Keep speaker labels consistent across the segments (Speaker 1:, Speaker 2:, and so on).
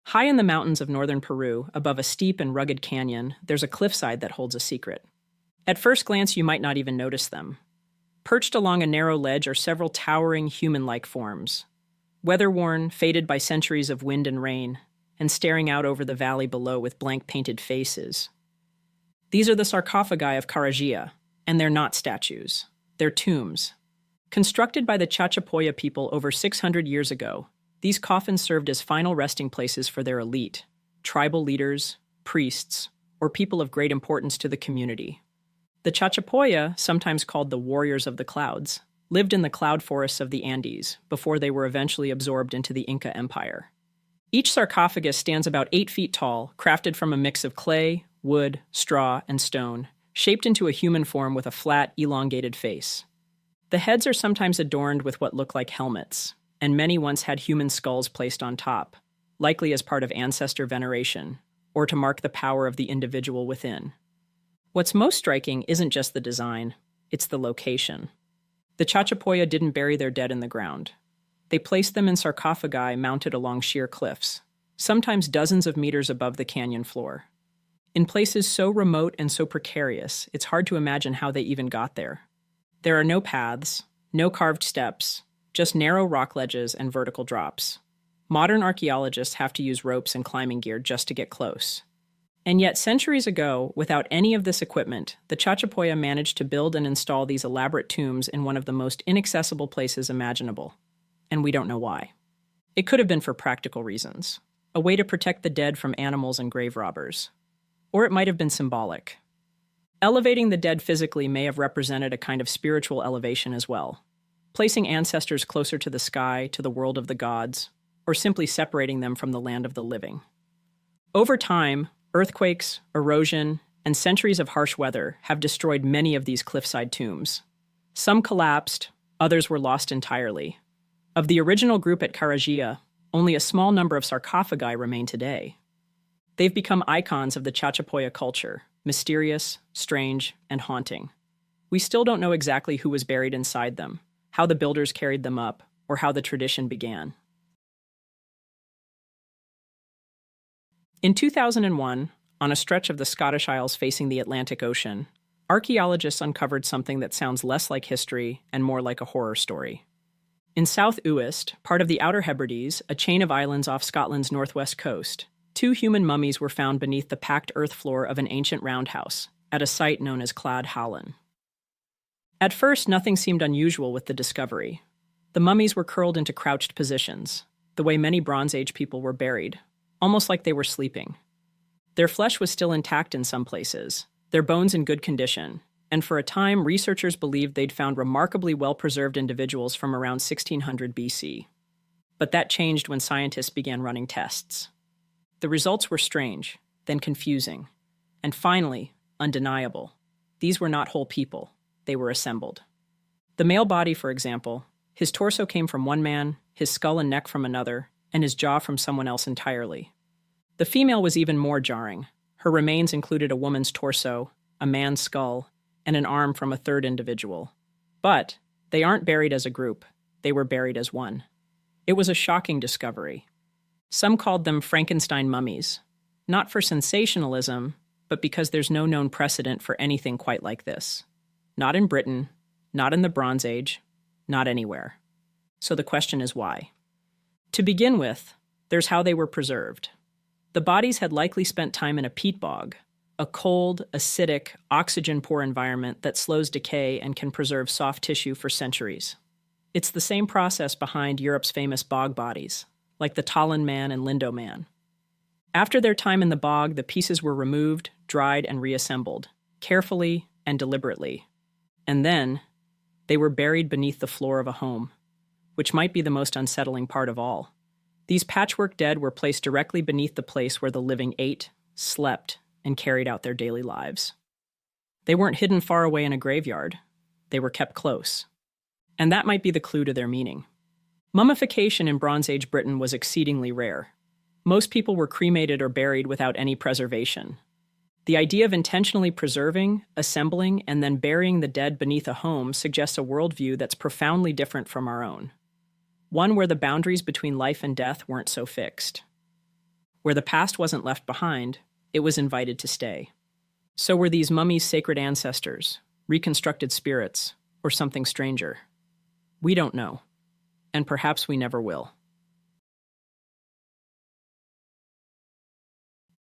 Speaker 1: High in the mountains of northern Peru, above a steep and rugged canyon, there's a cliffside that holds a secret. At first glance, you might not even notice them. Perched along a narrow ledge are several towering human-like forms, weather-worn, faded by centuries of wind and rain, and staring out over the valley below with blank painted faces. These are the sarcophagi of Karagia, and they're not statues. They're tombs. Constructed by the Chachapoya people over 600 years ago, these coffins served as final resting places for their elite, tribal leaders, priests, or people of great importance to the community. The Chachapoya, sometimes called the Warriors of the Clouds, lived in the cloud forests of the Andes before they were eventually absorbed into the Inca Empire. Each sarcophagus stands about 8 feet tall, crafted from a mix of clay, wood, straw, and stone, shaped into a human form with a flat, elongated face. The heads are sometimes adorned with what look like helmets, and many once had human skulls placed on top, likely as part of ancestor veneration, or to mark the power of the individual within. What's most striking isn't just the design, it's the location. The Chachapoya didn't bury their dead in the ground. They placed them in sarcophagi mounted along sheer cliffs, sometimes dozens of meters above the canyon floor. In places so remote and so precarious, it's hard to imagine how they even got there. There are no paths, no carved steps, just narrow rock ledges and vertical drops. Modern archaeologists have to use ropes and climbing gear just to get close. And yet, centuries ago, without any of this equipment, the Chachapoya managed to build and install these elaborate tombs in one of the most inaccessible places imaginable. And we don't know why. It could have been for practical reasons, a way to protect the dead from animals and grave robbers. Or it might have been symbolic. Elevating the dead physically may have represented a kind of spiritual elevation as well, placing ancestors closer to the sky, to the world of the gods, or simply separating them from the land of the living. Over time, earthquakes, erosion, and centuries of harsh weather have destroyed many of these cliffside tombs. Some collapsed, others were lost entirely. Of the original group at Karagia, only a small number of sarcophagi remain today. They've become icons of the Chachapoya culture, mysterious, strange, and haunting. We still don't know exactly who was buried inside them, how the builders carried them up, or how the tradition began. In 2001, on a stretch of the Scottish Isles facing the Atlantic Ocean, archaeologists uncovered something that sounds less like history and more like a horror story. In South Uist, part of the Outer Hebrides, a chain of islands off Scotland's northwest coast, 2 human mummies were found beneath the packed earth floor of an ancient roundhouse, at a site known as Clad Hallan. At first, nothing seemed unusual with the discovery. The mummies were curled into crouched positions, the way many Bronze Age people were buried, almost like they were sleeping. Their flesh was still intact in some places, their bones in good condition, and for a time, researchers believed they'd found remarkably well-preserved individuals from around 1600 BC. But that changed when scientists began running tests. The results were strange, then confusing, and finally, undeniable. These were not whole people, they were assembled. The male body, for example, his torso came from one man, his skull and neck from another, and his jaw from someone else entirely. The female was even more jarring. Her remains included a woman's torso, a man's skull, and an arm from a third individual. But they aren't buried as a group, they were buried as one. It was a shocking discovery. Some called them Frankenstein mummies, not for sensationalism, but because there's no known precedent for anything quite like this. Not in Britain, not in the Bronze Age, not anywhere. So the question is why? To begin with, there's how they were preserved. The bodies had likely spent time in a peat bog, a cold, acidic, oxygen-poor environment that slows decay and can preserve soft tissue for centuries. It's the same process behind Europe's famous bog bodies, like the Tallinn Man and Lindo Man. After their time in the bog, the pieces were removed, dried, and reassembled, carefully and deliberately. And then, they were buried beneath the floor of a home, which might be the most unsettling part of all. These patchwork dead were placed directly beneath the place where the living ate, slept, and carried out their daily lives. They weren't hidden far away in a graveyard. They were kept close. And that might be the clue to their meaning. Mummification in Bronze Age Britain was exceedingly rare. Most people were cremated or buried without any preservation. The idea of intentionally preserving, assembling, and then burying the dead beneath a home suggests a worldview that's profoundly different from our own. One where the boundaries between life and death weren't so fixed. Where the past wasn't left behind, it was invited to stay. So were these mummies sacred ancestors, reconstructed spirits, or something stranger? We don't know, and perhaps we never will.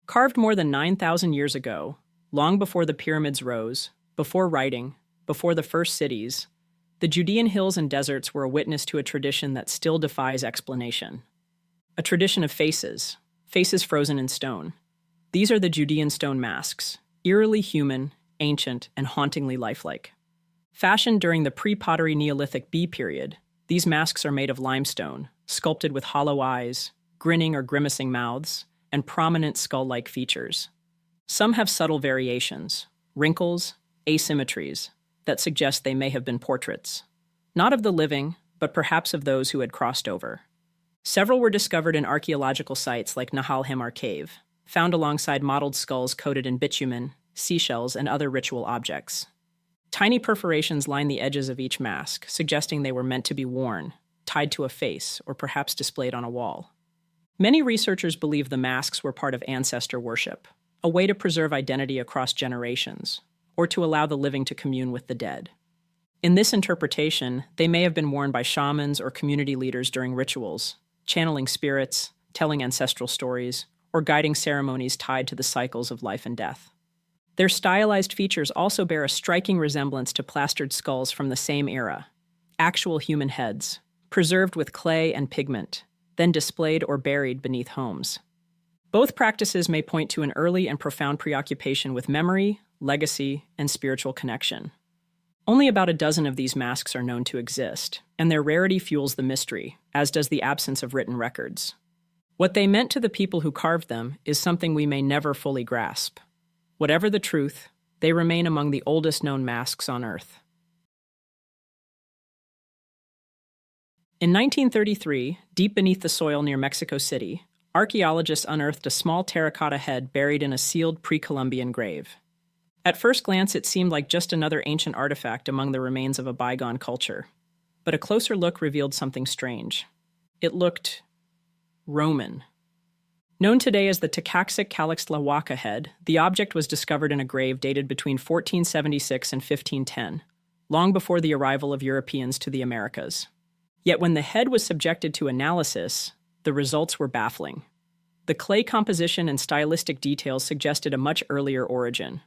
Speaker 1: Carved more than 9,000 years ago, long before the pyramids rose, before writing, before the first cities, the Judean hills and deserts were a witness to a tradition that still defies explanation. A tradition of faces, faces frozen in stone. These are the Judean stone masks, eerily human, ancient, and hauntingly lifelike. Fashioned during the pre-pottery Neolithic B period, these masks are made of limestone, sculpted with hollow eyes, grinning or grimacing mouths, and prominent skull-like features. Some have subtle variations, wrinkles, asymmetries, that suggest they may have been portraits. Not of the living, but perhaps of those who had crossed over. Several were discovered in archaeological sites like Nahal Himar Cave, found alongside mottled skulls coated in bitumen, seashells, and other ritual objects. Tiny perforations line the edges of each mask, suggesting they were meant to be worn, tied to a face, or perhaps displayed on a wall. Many researchers believe the masks were part of ancestor worship, a way to preserve identity across generations, or to allow the living to commune with the dead. In this interpretation, they may have been worn by shamans or community leaders during rituals, channeling spirits, telling ancestral stories, or guiding ceremonies tied to the cycles of life and death. Their stylized features also bear a striking resemblance to plastered skulls from the same era, actual human heads, preserved with clay and pigment, then displayed or buried beneath homes. Both practices may point to an early and profound preoccupation with memory, legacy, and spiritual connection. Only about a dozen of these masks are known to exist, and their rarity fuels the mystery, as does the absence of written records. What they meant to the people who carved them is something we may never fully grasp. Whatever the truth, they remain among the oldest known masks on Earth. In 1933, deep beneath the soil near Mexico City, archaeologists unearthed a small terracotta head buried in a sealed pre-Columbian grave. At first glance, it seemed like just another ancient artifact among the remains of a bygone culture. But a closer look revealed something strange. It looked Roman. Known today as the Tekaxic-Calixtlahuaca head, the object was discovered in a grave dated between 1476 and 1510, long before the arrival of Europeans to the Americas. Yet when the head was subjected to analysis, the results were baffling. The clay composition and stylistic details suggested a much earlier origin,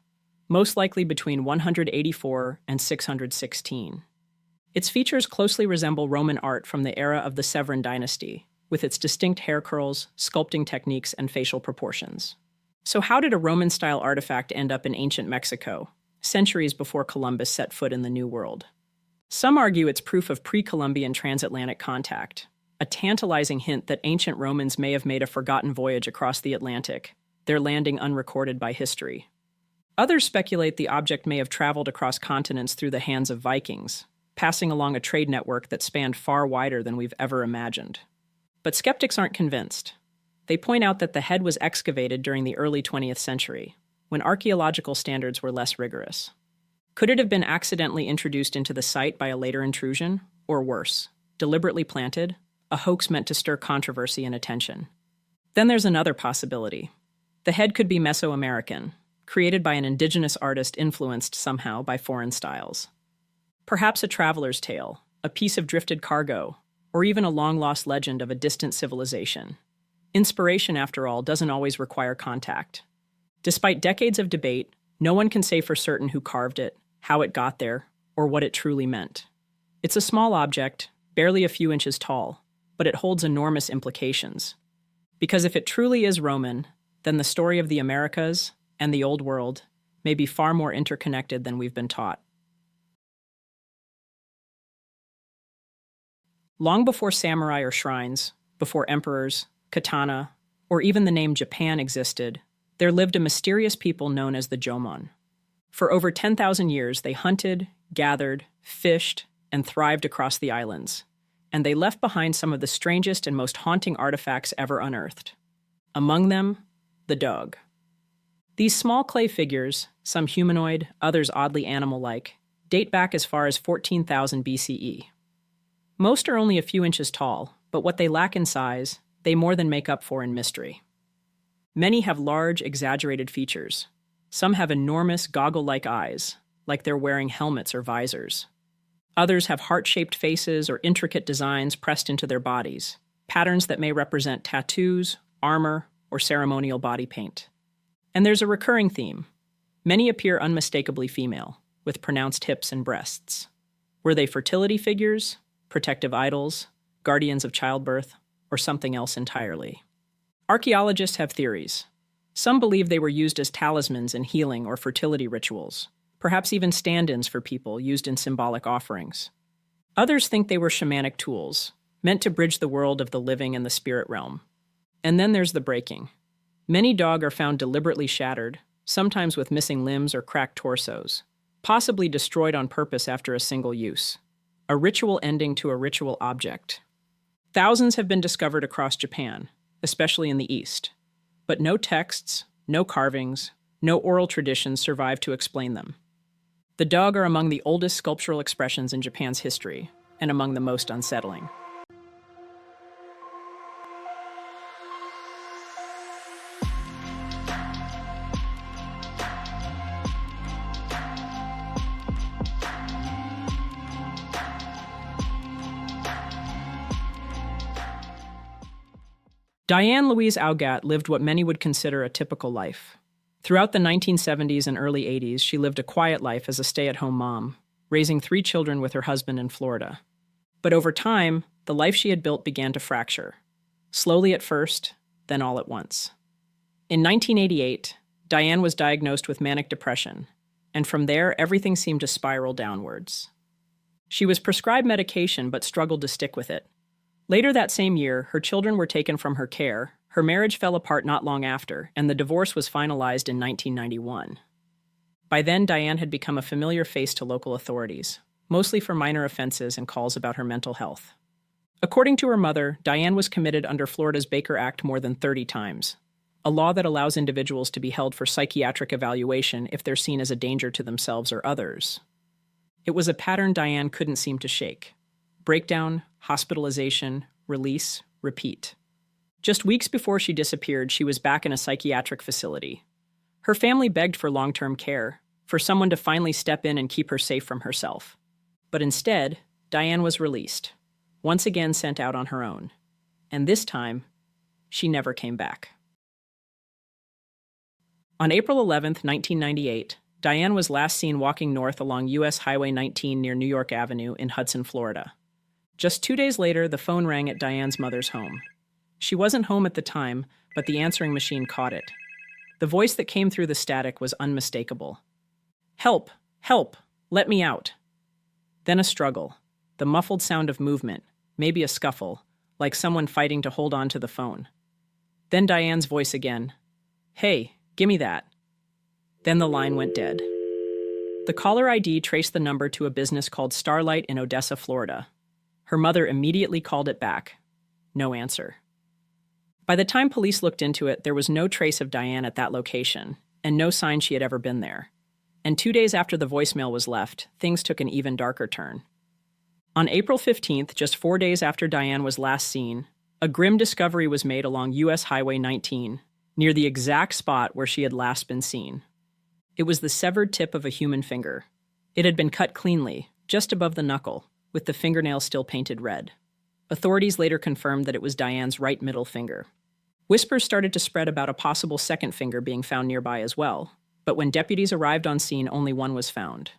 Speaker 1: most likely between 184 and 616. Its features closely resemble Roman art from the era of the Severan dynasty, with its distinct hair curls, sculpting techniques, and facial proportions. So how did a Roman-style artifact end up in ancient Mexico, centuries before Columbus set foot in the New World? Some argue it's proof of pre-Columbian transatlantic contact, a tantalizing hint that ancient Romans may have made a forgotten voyage across the Atlantic, their landing unrecorded by history. Others speculate the object may have traveled across continents through the hands of Vikings, passing along a trade network that spanned far wider than we've ever imagined. But skeptics aren't convinced. They point out that the head was excavated during the early 20th century, when archaeological standards were less rigorous. Could it have been accidentally introduced into the site by a later intrusion, or worse, deliberately planted, a hoax meant to stir controversy and attention? Then there's another possibility. The head could be Mesoamerican, created by an indigenous artist influenced somehow by foreign styles. Perhaps a traveler's tale, a piece of drifted cargo, or even a long-lost legend of a distant civilization. Inspiration, after all, doesn't always require contact. Despite decades of debate, no one can say for certain who carved it, how it got there, or what it truly meant. It's a small object, barely a few inches tall, but it holds enormous implications. Because if it truly is Roman, then the story of the Americas and the Old World may be far more interconnected than we've been taught. Long before samurai or shrines, before emperors, katana, or even the name Japan existed, there lived a mysterious people known as the Jomon. For over 10,000 years, they hunted, gathered, fished, and thrived across the islands, and they left behind some of the strangest and most haunting artifacts ever unearthed. Among them, the dog. These small clay figures, some humanoid, others oddly animal-like, date back as far as 14,000 BCE. Most are only a few inches tall, but what they lack in size, they more than make up for in mystery. Many have large, exaggerated features. Some have enormous, goggle-like eyes, like they're wearing helmets or visors. Others have heart-shaped faces or intricate designs pressed into their bodies, patterns that may represent tattoos, armor, or ceremonial body paint. And there's a recurring theme. Many appear unmistakably female, with pronounced hips and breasts. Were they fertility figures, protective idols, guardians of childbirth, or something else entirely? Archaeologists have theories. Some believe they were used as talismans in healing or fertility rituals, perhaps even stand-ins for people used in symbolic offerings. Others think they were shamanic tools, meant to bridge the world of the living and the spirit realm. And then there's the breaking. Many dog are found deliberately shattered, sometimes with missing limbs or cracked torsos, possibly destroyed on purpose after a single use. A ritual ending to a ritual object. Thousands have been discovered across Japan, especially in the East. But no texts, no carvings, no oral traditions survive to explain them. The dog are among the oldest sculptural expressions in Japan's history, and among the most unsettling. Diane Louise Augat lived what many would consider a typical life. Throughout the 1970s and early 80s, she lived a quiet life as a stay-at-home mom, raising 3 children with her husband in Florida. But over time, the life she had built began to fracture. Slowly at first, then all at once. In 1988, Diane was diagnosed with manic depression, and from there, everything seemed to spiral downwards. She was prescribed medication but struggled to stick with it. Later that same year, her children were taken from her care, her marriage fell apart not long after, and the divorce was finalized in 1991. By then, Diane had become a familiar face to local authorities, mostly for minor offenses and calls about her mental health. According to her mother, Diane was committed under Florida's Baker Act more than 30 times, a law that allows individuals to be held for psychiatric evaluation if they're seen as a danger to themselves or others. It was a pattern Diane couldn't seem to shake. Breakdown, hospitalization, release, repeat. Just weeks before she disappeared, she was back in a psychiatric facility. Her family begged for long-term care, for someone to finally step in and keep her safe from herself. But instead, Diane was released, once again sent out on her own. And this time, she never came back. On April 11, 1998, Diane was last seen walking north along U.S. Highway 19 near New York Avenue in Hudson, Florida. Just 2 days later, the phone rang at Diane's mother's home. She wasn't home at the time, but the answering machine caught it. The voice that came through the static was unmistakable. "Help! Help! Let me out!" Then a struggle, the muffled sound of movement, maybe a scuffle, like someone fighting to hold on to the phone. Then Diane's voice again. "Hey, gimme that." Then the line went dead. The caller ID traced the number to a business called Starlight in Odessa, Florida. Her mother immediately called it back. No answer. By the time police looked into it, there was no trace of Diane at that location, and no sign she had ever been there. And 2 days after the voicemail was left, things took an even darker turn. On April 15th, just 4 days after Diane was last seen, a grim discovery was made along U.S. Highway 19, near the exact spot where she had last been seen. It was the severed tip of a human finger. It had been cut cleanly, just above the knuckle, with the fingernail still painted red. Authorities later confirmed that it was Diane's right middle finger. Whispers started to spread about a possible second finger being found nearby as well, but when deputies arrived on scene, only one was found.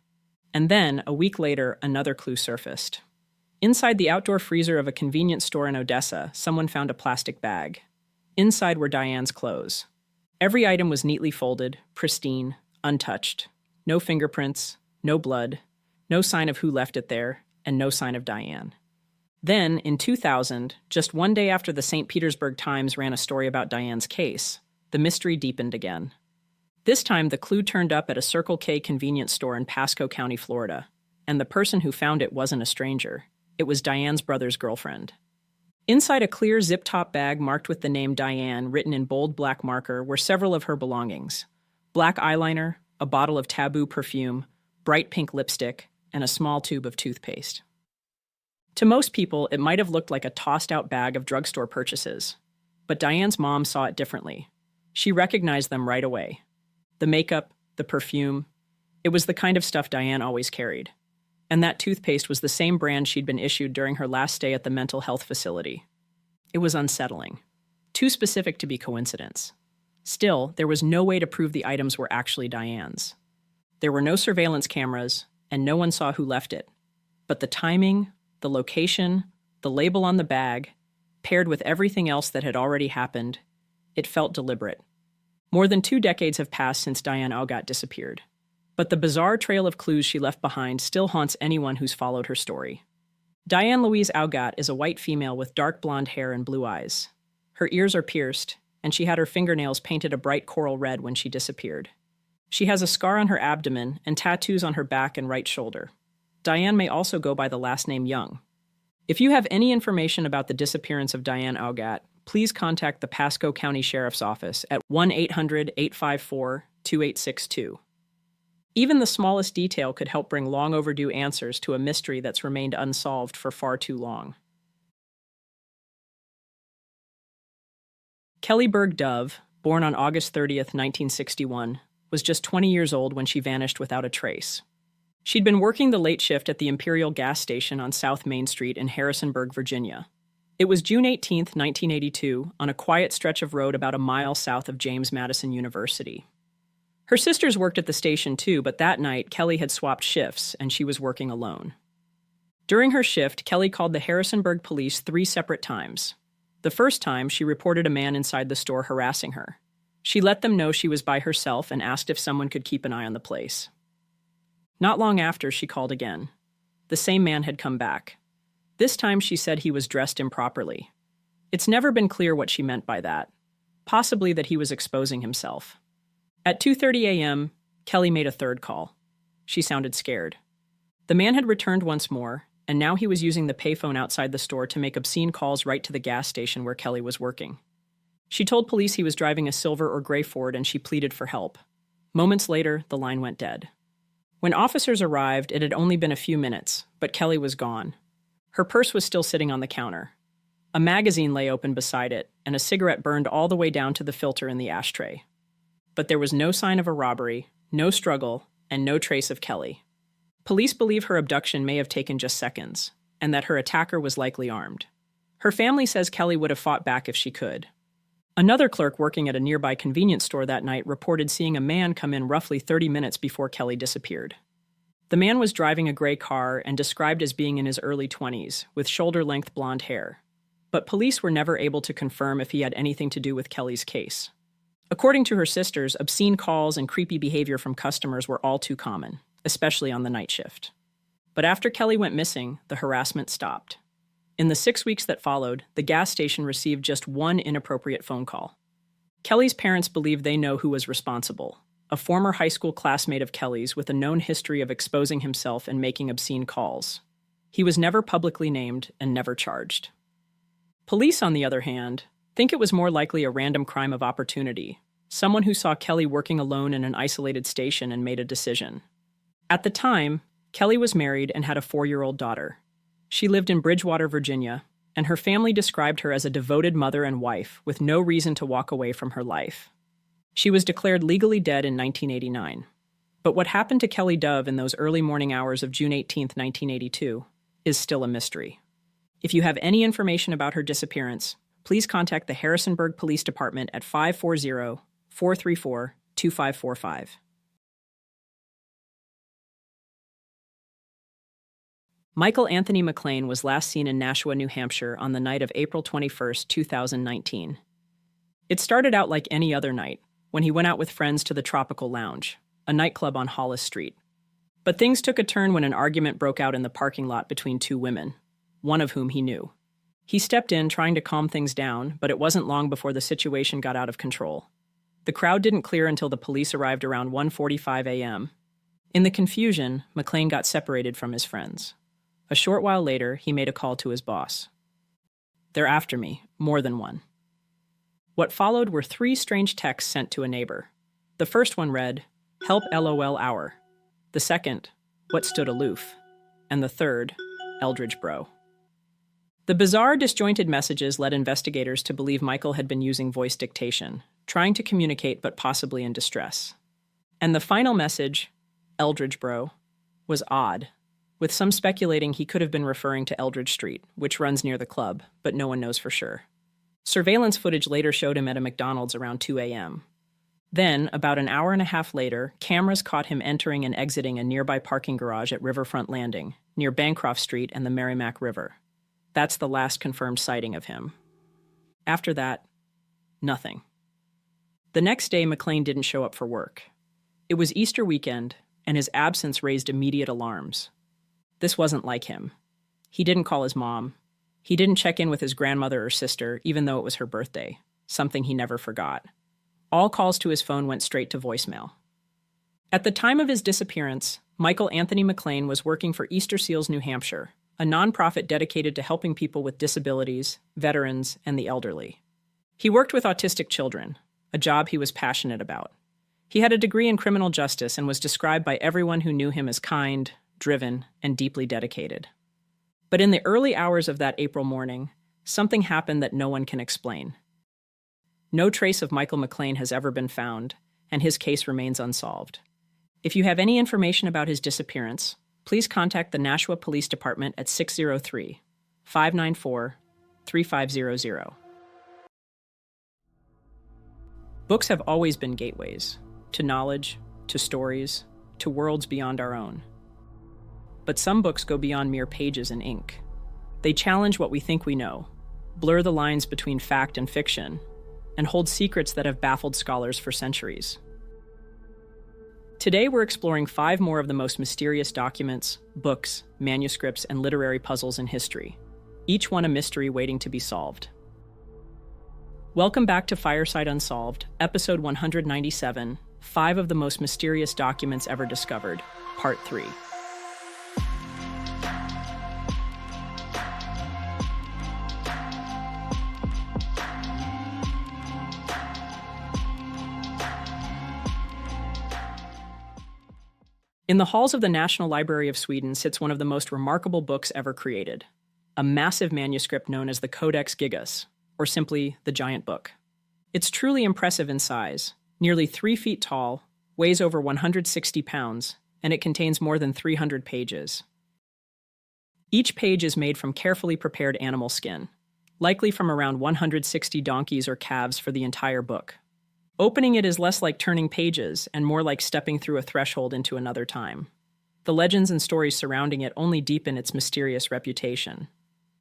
Speaker 1: And then, a week later, another clue surfaced. Inside the outdoor freezer of a convenience store in Odessa, someone found a plastic bag. Inside were Diane's clothes. Every item was neatly folded, pristine, untouched. No fingerprints, no blood, no sign of who left it there, and no sign of Diane. Then, in 2000, just 1 day after the St. Petersburg Times ran a story about Diane's case, the mystery deepened again. This time, the clue turned up at a Circle K convenience store in Pasco County, Florida, and the person who found it wasn't a stranger. It was Diane's brother's girlfriend. Inside a clear zip-top bag marked with the name Diane written in bold black marker were several of her belongings: black eyeliner, a bottle of Taboo perfume, bright pink lipstick, and a small tube of toothpaste. To most people, it might have looked like a tossed-out bag of drugstore purchases, but Diane's mom saw it differently. She recognized them right away. The makeup, the perfume, it was the kind of stuff Diane always carried. And that toothpaste was the same brand she'd been issued during her last stay at the mental health facility. It was unsettling. Too specific to be coincidence. Still, there was no way to prove the items were actually Diane's. There were no surveillance cameras, and no one saw who left it. But the timing, the location, the label on the bag, paired with everything else that had already happened, it felt deliberate. More than 2 decades have passed since Diane Augat disappeared. But the bizarre trail of clues she left behind still haunts anyone who's followed her story. Diane Louise Augat is a white female with dark blonde hair and blue eyes. Her ears are pierced, and she had her fingernails painted a bright coral red when she disappeared. She has a scar on her abdomen and tattoos on her back and right shoulder. Diane may also go by the last name Young. If you have any information about the disappearance of Diane Augat, please contact the Pasco County Sheriff's Office at 1-800-854-2862. Even the smallest detail could help bring long overdue answers to a mystery that's remained unsolved for far too long. Kelly Berg Dove, born on August 30th, 1961, was just 20 years old when she vanished without a trace. She'd been working the late shift at the Imperial gas station on South Main Street in Harrisonburg, Virginia. It was June 18th, 1982, on a quiet stretch of road about a mile south of James Madison University. Her sisters worked at the station too, but that night, Kelly had swapped shifts, and she was working alone. During her shift, Kelly called the Harrisonburg police 3 separate times. The first time, she reported a man inside the store harassing her. She let them know she was by herself and asked if someone could keep an eye on the place. Not long after, she called again. The same man had come back. This time, she said he was dressed improperly. It's never been clear what she meant by that. Possibly that he was exposing himself. At 2:30 a.m., Kelly made a third call. She sounded scared. The man had returned once more, and now he was using the payphone outside the store to make obscene calls right to the gas station where Kelly was working. She told police he was driving a silver or gray Ford, and she pleaded for help. Moments later, the line went dead. When officers arrived, it had only been a few minutes, but Kelly was gone. Her purse was still sitting on the counter. A magazine lay open beside it, and a cigarette burned all the way down to the filter in the ashtray. But there was no sign of a robbery, no struggle, and no trace of Kelly. Police believe her abduction may have taken just seconds, and that her attacker was likely armed. Her family says Kelly would have fought back if she could. Another clerk working at a nearby convenience store that night reported seeing a man come in roughly 30 minutes before Kelly disappeared. The man was driving a gray car and described as being in his early 20s, with shoulder-length blonde hair. But police were never able to confirm if he had anything to do with Kelly's case. According to her sisters, obscene calls and creepy behavior from customers were all too common, especially on the night shift. But after Kelly went missing, the harassment stopped. In the 6 weeks that followed, the gas station received just one inappropriate phone call. Kelly's parents believe they know who was responsible, a former high school classmate of Kelly's with a known history of exposing himself and making obscene calls. He was never publicly named and never charged. Police, on the other hand, think it was more likely a random crime of opportunity, someone who saw Kelly working alone in an isolated station and made a decision. At the time, Kelly was married and had a 4-year-old daughter. She lived in Bridgewater, Virginia, and her family described her as a devoted mother and wife with no reason to walk away from her life. She was declared legally dead in 1989. But what happened to Kelly Dove in those early morning hours of June 18, 1982, is still a mystery. If you have any information about her disappearance, please contact the Harrisonburg Police Department at 540-434-2545. Michael Anthony McLean was last seen in Nashua, New Hampshire on the night of April 21, 2019. It started out like any other night, when he went out with friends to the Tropical Lounge, a nightclub on Hollis Street. But things took a turn when an argument broke out in the parking lot between 2 women, one of whom he knew. He stepped in trying to calm things down, but it wasn't long before the situation got out of control. The crowd didn't clear until the police arrived around 1:45 a.m. In the confusion, McLean got separated from his friends. A short while later, he made a call to his boss. "They're after me, more than one." What followed were 3 strange texts sent to a neighbor. The first one read, "Help LOL hour." The second, "What stood aloof?" And the third, "Eldridge bro." The bizarre, disjointed messages led investigators to believe Michael had been using voice dictation, trying to communicate but possibly in distress. And the final message, Eldridge Bro, was odd, with some speculating he could have been referring to Eldridge Street, which runs near the club, but no one knows for sure. Surveillance footage later showed him at a McDonald's around 2 a.m. Then, about an hour and a half later, cameras caught him entering and exiting a nearby parking garage at Riverfront Landing, near Bancroft Street and the Merrimack River. That's the last confirmed sighting of him. After that, nothing. The next day, McLean didn't show up for work. It was Easter weekend, and his absence raised immediate alarms. This wasn't like him. He didn't call his mom. He didn't check in with his grandmother or sister, even though it was her birthday, something he never forgot. All calls to his phone went straight to voicemail. At the time of his disappearance, Michael Anthony McLean was working for Easter Seals New Hampshire, a nonprofit dedicated to helping people with disabilities, veterans, and the elderly. He worked with autistic children, a job he was passionate about. He had a degree in criminal justice and was described by everyone who knew him as kind, driven, and deeply dedicated. But in the early hours of that April morning, something happened that no one can explain. No trace of Michael McLean has ever been found, and his case remains unsolved. If you have any information about his disappearance, please contact the Nashua Police Department at 603-594-3500. Books have always been gateways to knowledge, to stories, to worlds beyond our own. But some books go beyond mere pages and ink. They challenge what we think we know, blur the lines between fact and fiction, and hold secrets that have baffled scholars for centuries. Today, we're exploring 5 more of the most mysterious documents, books, manuscripts, and literary puzzles in history, each one a mystery waiting to be solved. Welcome back to Fireside Unsolved, episode 197, 5 of the most mysterious documents ever discovered, part 3. In the halls of the National Library of Sweden sits one of the most remarkable books ever created, a massive manuscript known as the Codex Gigas, or simply the Giant Book. It's truly impressive in size, nearly 3 feet tall, weighs over 160 pounds, and it contains more than 300 pages. Each page is made from carefully prepared animal skin, likely from around 160 donkeys or calves for the entire book. Opening it is less like turning pages and more like stepping through a threshold into another time. The legends and stories surrounding it only deepen its mysterious reputation.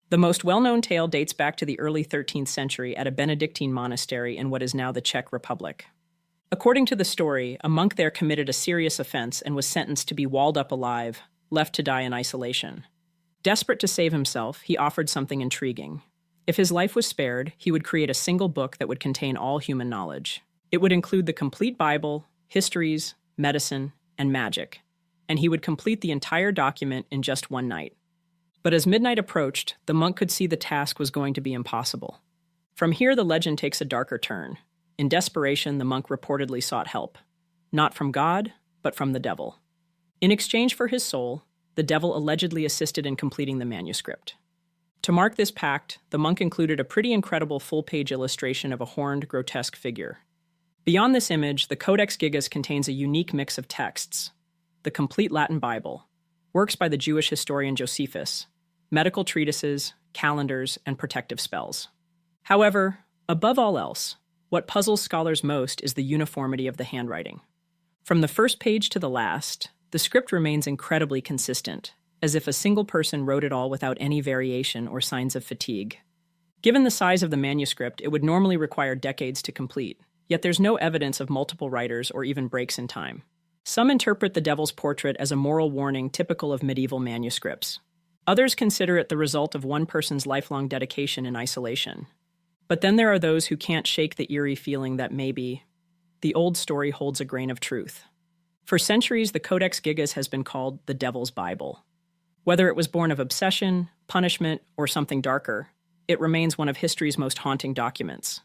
Speaker 1: The most well-known tale dates back to the early 13th century at a Benedictine monastery in what is now the Czech Republic. According to the story, a monk there committed a serious offense and was sentenced to be walled up alive, left to die in isolation. Desperate to save himself, he offered something intriguing. If his life was spared, he would create a single book that would contain all human knowledge. It would include the complete Bible, histories, medicine, and magic, and he would complete the entire document in just one night. But as midnight approached, the monk could see the task was going to be impossible. From here, the legend takes a darker turn. In desperation, the monk reportedly sought help, not from God, but from the devil. In exchange for his soul, the devil allegedly assisted in completing the manuscript. To mark this pact, the monk included a pretty incredible full-page illustration of a horned, grotesque figure. Beyond this image, the Codex Gigas contains a unique mix of texts: the complete Latin Bible, works by the Jewish historian Josephus, medical treatises, calendars, and protective spells. However, above all else, what puzzles scholars most is the uniformity of the handwriting. From the first page to the last, the script remains incredibly consistent, as if a single person wrote it all without any variation or signs of fatigue. Given the size of the manuscript, it would normally require decades to complete. Yet there's no evidence of multiple writers or even breaks in time. Some interpret the devil's portrait as a moral warning typical of medieval manuscripts. Others consider it the result of one person's lifelong dedication in isolation. But then there are those who can't shake the eerie feeling that maybe the old story holds a grain of truth. For centuries, the Codex Gigas has been called the Devil's Bible. Whether it was born of obsession, punishment, or something darker, it remains one of history's most haunting documents.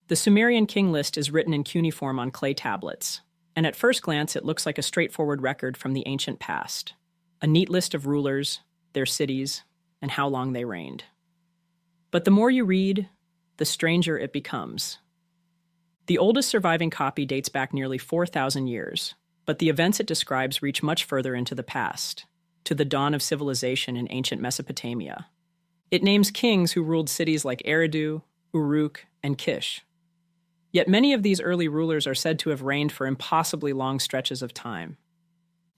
Speaker 1: The Sumerian king list is written in cuneiform on clay tablets, and at first glance it looks like a straightforward record from the ancient past. A neat list of rulers, their cities, and how long they reigned. But the more you read, the stranger it becomes. The oldest surviving copy dates back nearly 4,000 years, but the events it describes reach much further into the past, to the dawn of civilization in ancient Mesopotamia. It names kings who ruled cities like Eridu, Uruk, and Kish. Yet many of these early rulers are said to have reigned for impossibly long stretches of time.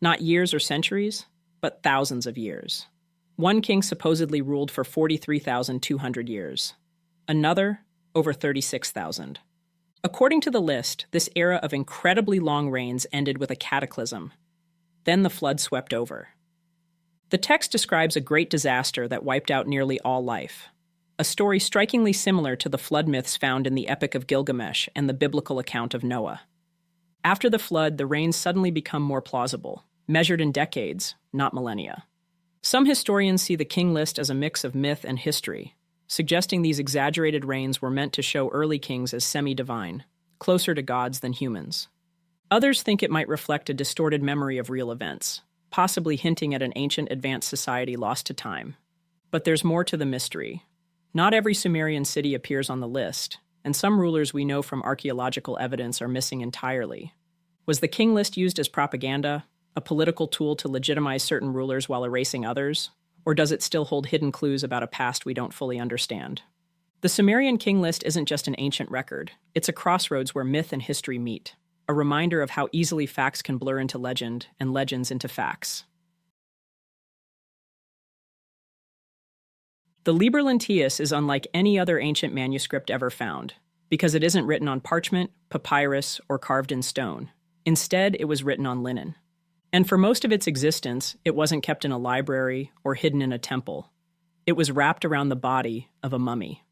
Speaker 1: Not years or centuries, but thousands of years. One king supposedly ruled for 43,200 years. Another, over 36,000. According to the list, this era of incredibly long reigns ended with a cataclysm. Then the flood swept over. The text describes a great disaster that wiped out nearly all life, a story strikingly similar to the flood myths found in the Epic of Gilgamesh and the biblical account of Noah. After the flood, the reigns suddenly become more plausible, measured in decades, not millennia. Some historians see the king list as a mix of myth and history, suggesting these exaggerated reigns were meant to show early kings as semi-divine, closer to gods than humans. Others think it might reflect a distorted memory of real events, possibly hinting at an ancient advanced society lost to time. But there's more to the mystery. Not every Sumerian city appears on the list, and some rulers we know from archaeological evidence are missing entirely. Was the king list used as propaganda, a political tool to legitimize certain rulers while erasing others? Or does it still hold hidden clues about a past we don't fully understand? The Sumerian king list isn't just an ancient record, it's a crossroads where myth and history meet, a reminder of how easily facts can blur into legend and legends into facts. The Liber Lentius is unlike any other ancient manuscript ever found, because it isn't written on parchment, papyrus, or carved in stone. Instead, it was written on linen. And for most of its existence, it wasn't kept in a library or hidden in a temple. It was wrapped around the body of a mummy.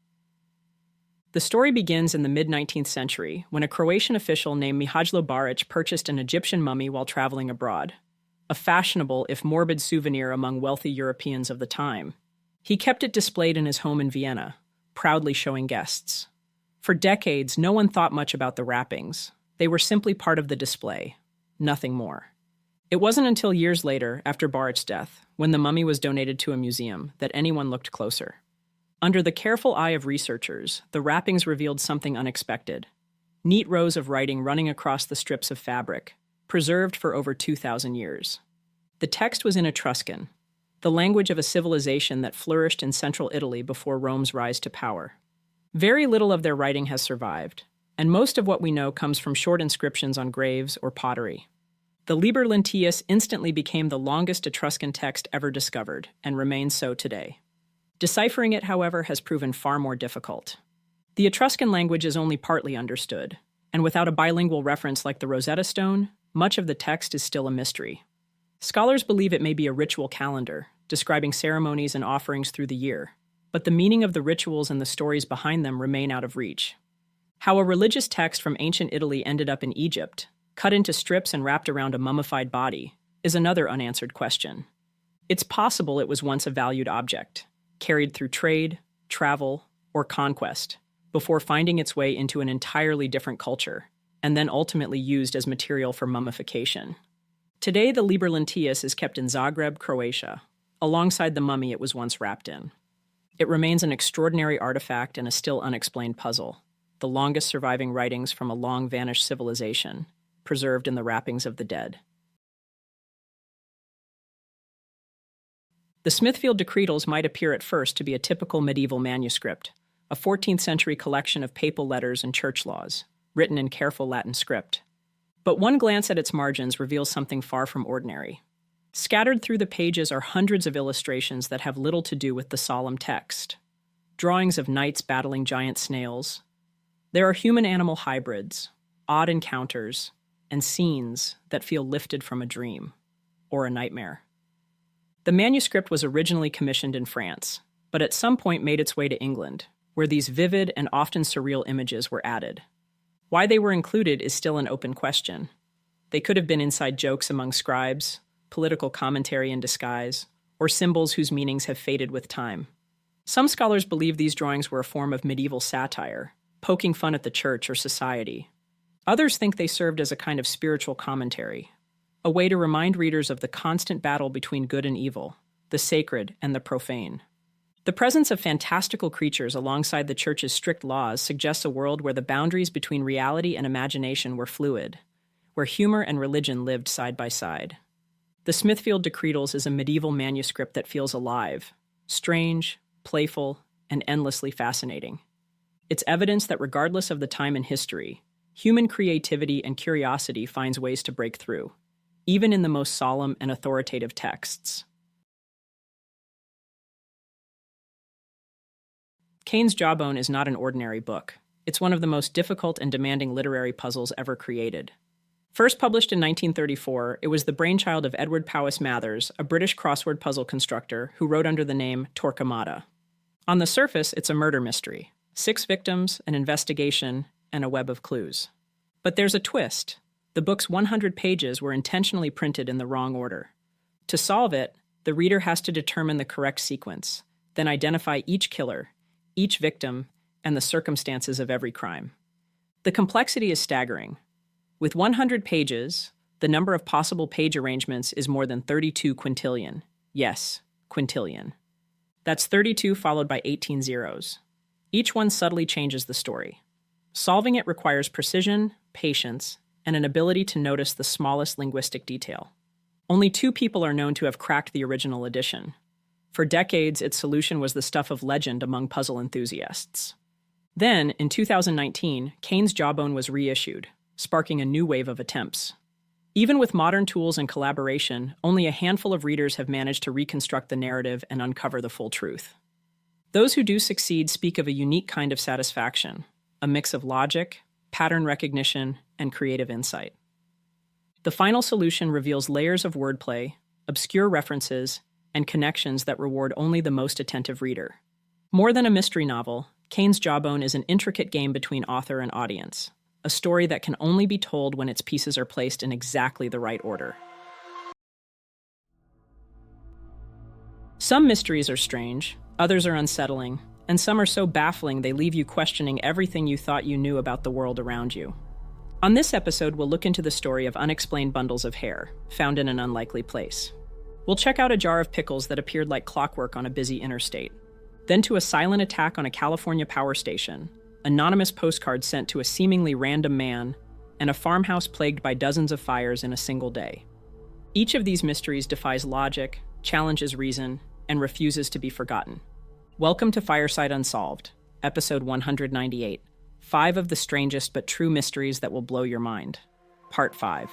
Speaker 1: The story begins in the mid-19th century when a Croatian official named Mihajlo Baric purchased an Egyptian mummy while traveling abroad, a fashionable, if morbid, souvenir among wealthy Europeans of the time. He kept it displayed in his home in Vienna, proudly showing guests. For decades, no one thought much about the wrappings. They were simply part of the display, nothing more. It wasn't until years later, after Baric's death, when the mummy was donated to a museum, that anyone looked closer. Under the careful eye of researchers, the wrappings revealed something unexpected. Neat rows of writing running across the strips of fabric, preserved for over 2,000 years. The text was in Etruscan, the language of a civilization that flourished in central Italy before Rome's rise to power. Very little of their writing has survived, and most of what we know comes from short inscriptions on graves or pottery. The Liber Lentius instantly became the longest Etruscan text ever discovered, and remains so today. Deciphering it, however, has proven far more difficult. The Etruscan language is only partly understood, and without a bilingual reference like the Rosetta Stone, much of the text is still a mystery. Scholars believe it may be a ritual calendar, describing ceremonies and offerings through the year, but the meaning of the rituals and the stories behind them remain out of reach. How a religious text from ancient Italy ended up in Egypt, cut into strips and wrapped around a mummified body, is another unanswered question. It's possible it was once a valued object, carried through trade, travel, or conquest, before finding its way into an entirely different culture, and then ultimately used as material for mummification. Today, the Liber Lentius is kept in Zagreb, Croatia, alongside the mummy it was once wrapped in. It remains an extraordinary artifact and a still unexplained puzzle, the longest surviving writings from a long-vanished civilization, preserved in the wrappings of the dead. The Smithfield Decretals might appear at first to be a typical medieval manuscript, a 14th century collection of papal letters and church laws, written in careful Latin script. But one glance at its margins reveals something far from ordinary. Scattered through the pages are hundreds of illustrations that have little to do with the solemn text. Drawings of knights battling giant snails. There are human-animal hybrids, odd encounters, and scenes that feel lifted from a dream, or a nightmare. The manuscript was originally commissioned in France, but at some point made its way to England, where these vivid and often surreal images were added. Why they were included is still an open question. They could have been inside jokes among scribes, political commentary in disguise, or symbols whose meanings have faded with time. Some scholars believe these drawings were a form of medieval satire, poking fun at the church or society. Others think they served as a kind of spiritual commentary, a way to remind readers of the constant battle between good and evil, the sacred and the profane. The presence of fantastical creatures alongside the church's strict laws suggests a world where the boundaries between reality and imagination were fluid, where humor and religion lived side by side. The Smithfield Decretals is a medieval manuscript that feels alive, strange, playful, and endlessly fascinating. It's evidence that regardless of the time in history, human creativity and curiosity finds ways to break through, even in the most solemn and authoritative texts. Cain's Jawbone is not an ordinary book. It's one of the most difficult and demanding literary puzzles ever created. First published in 1934, it was the brainchild of Edward Powys Mathers, a British crossword puzzle constructor who wrote under the name Torquemada. On the surface, it's a murder mystery. 6 victims, an investigation, and a web of clues. But there's a twist. The book's 100 pages were intentionally printed in the wrong order. To solve it, the reader has to determine the correct sequence, then identify each killer, each victim, and the circumstances of every crime. The complexity is staggering. With 100 pages, the number of possible page arrangements is more than 32 quintillion. Yes, quintillion. That's 32 followed by 18 zeros. Each one subtly changes the story. Solving it requires precision, patience, and an ability to notice the smallest linguistic detail. Only 2 people are known to have cracked the original edition. For decades, its solution was the stuff of legend among puzzle enthusiasts. Then, in 2019, Cain's Jawbone was reissued, sparking a new wave of attempts. Even with modern tools and collaboration, only a handful of readers have managed to reconstruct the narrative and uncover the full truth. Those who do succeed speak of a unique kind of satisfaction, a mix of logic, pattern recognition, and creative insight. The final solution reveals layers of wordplay, obscure references, and connections that reward only the most attentive reader. More than a mystery novel, Cain's Jawbone is an intricate game between author and audience, a story that can only be told when its pieces are placed in exactly the right order. Some mysteries are strange, others are unsettling, and some are so baffling they leave you questioning everything you thought you knew about the world around you. On this episode, we'll look into the story of unexplained bundles of hair, found in an unlikely place. We'll check out a jar of pickles that appeared like clockwork on a busy interstate, then to a silent attack on a California power station, anonymous postcards sent to a seemingly random man, and a farmhouse plagued by dozens of fires in a single day. Each of these mysteries defies logic, challenges reason, and refuses to be forgotten. Welcome to Fireside Unsolved, episode 198, 5 of the strangest but true mysteries that will blow your mind. Part 5.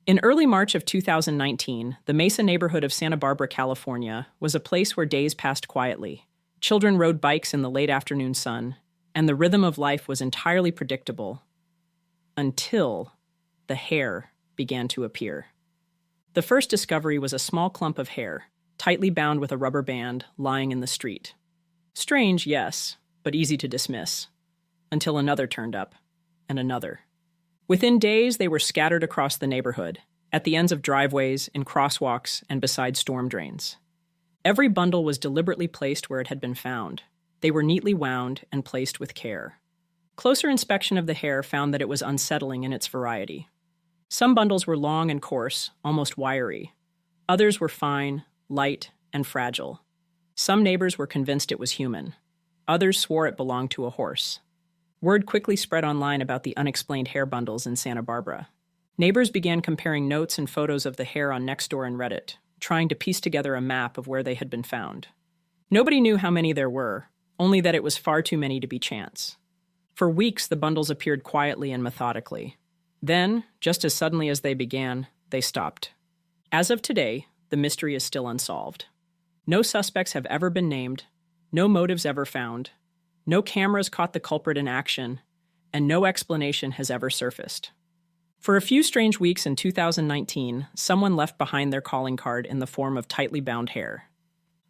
Speaker 1: In early March of 2019, the Mesa neighborhood of Santa Barbara, California, was a place where days passed quietly. Children rode bikes in the late afternoon sun, and the rhythm of life was entirely predictable until the hair began to appear. The first discovery was a small clump of hair, tightly bound with a rubber band, lying in the street. Strange, yes, but easy to dismiss. Until another turned up, and another. Within days, they were scattered across the neighborhood, at the ends of driveways, in crosswalks, and beside storm drains. Every bundle was deliberately placed where it had been found. They were neatly wound and placed with care. Closer inspection of the hair found that it was unsettling in its variety. Some bundles were long and coarse, almost wiry. Others were fine, light, and fragile. Some neighbors were convinced it was human. Others swore it belonged to a horse. Word quickly spread online about the unexplained hair bundles in Santa Barbara. Neighbors began comparing notes and photos of the hair on Nextdoor and Reddit, trying to piece together a map of where they had been found. Nobody knew how many there were, only that it was far too many to be chance. For weeks, the bundles appeared quietly and methodically. Then, just as suddenly as they began, they stopped. As of today, the mystery is still unsolved. No suspects have ever been named, no motives ever found, no cameras caught the culprit in action, and no explanation has ever surfaced. For a few strange weeks in 2019, someone left behind their calling card in the form of tightly bound hair.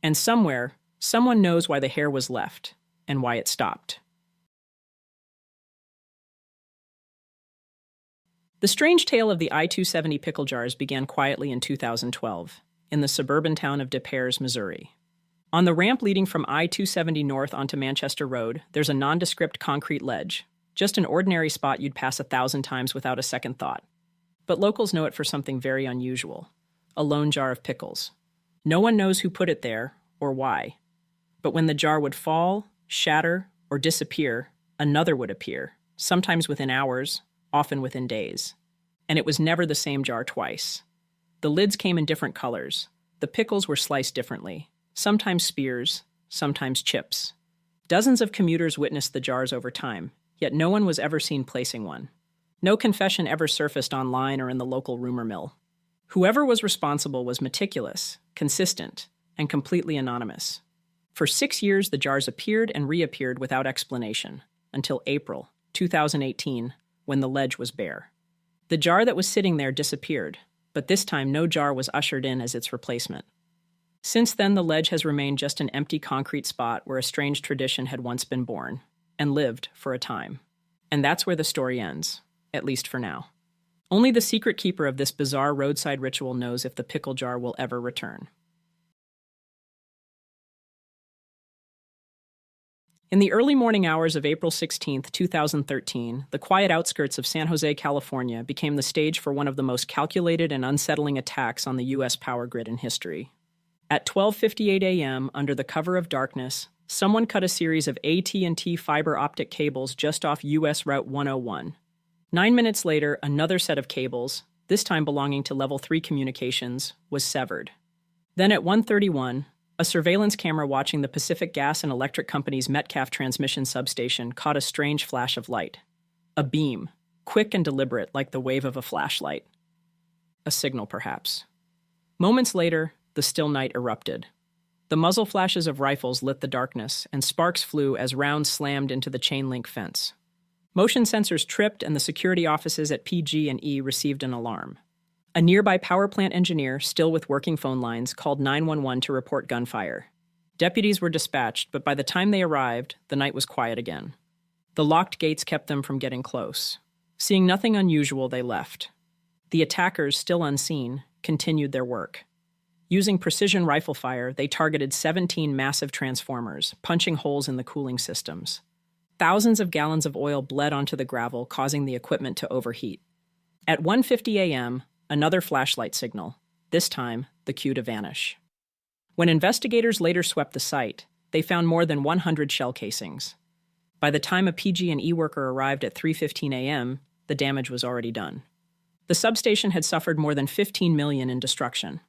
Speaker 1: And somewhere, someone knows why the hair was left, and why it stopped. The strange tale of the I-270 pickle jars began quietly in 2012, in the suburban town of Des Peres, Missouri. On the ramp leading from I-270 north onto Manchester Road, there's a nondescript concrete ledge, just an ordinary spot you'd pass 1,000 times without a second thought. But locals know it for something very unusual: a lone jar of pickles. No one knows who put it there or why. But when the jar would fall, shatter, or disappear, another would appear, sometimes within hours, often within days. And it was never the same jar twice. The lids came in different colors. The pickles were sliced differently, sometimes spears, sometimes chips. Dozens of commuters witnessed the jars over time, yet no one was ever seen placing one. No confession ever surfaced online or in the local rumor mill. Whoever was responsible was meticulous, consistent, and completely anonymous. For 6 years, the jars appeared and reappeared without explanation, until April 2018, when the ledge was bare. The jar that was sitting there disappeared, but this time no jar was ushered in as its replacement. Since then, the ledge has remained just an empty concrete spot where a strange tradition had once been born, and lived for a time. And that's where the story ends, at least for now. Only the secret keeper of this bizarre roadside ritual knows if the pickle jar will ever return. In the early morning hours of April 16, 2013, the quiet outskirts of San Jose, California became the stage for one of the most calculated and unsettling attacks on the U.S. power grid in history. At 12:58 a.m., under the cover of darkness, someone cut a series of AT&T fiber optic cables just off U.S. Route 101. 9 minutes later, another set of cables, this time belonging to Level 3 communications, was severed. Then at 1:31, a surveillance camera watching the Pacific Gas and Electric Company's Metcalfe transmission substation caught a strange flash of light. A beam, quick and deliberate like the wave of a flashlight. A signal, perhaps. Moments later, the still night erupted. The muzzle flashes of rifles lit the darkness, and sparks flew as rounds slammed into the chain-link fence. Motion sensors tripped, and the security offices at PG&E received an alarm. A nearby power plant engineer, still with working phone lines, called 911 to report gunfire. Deputies were dispatched, but by the time they arrived, the night was quiet again. The locked gates kept them from getting close. Seeing nothing unusual, they left. The attackers, still unseen, continued their work. Using precision rifle fire, they targeted 17 massive transformers, punching holes in the cooling systems. Thousands of gallons of oil bled onto the gravel, causing the equipment to overheat. At 1:50 a.m., another flashlight signal, this time the cue to vanish. When investigators later swept the site, they found more than 100 shell casings. By the time a PG&E worker arrived at 3:15 a.m., the damage was already done. The substation had suffered more than $15 million in destruction.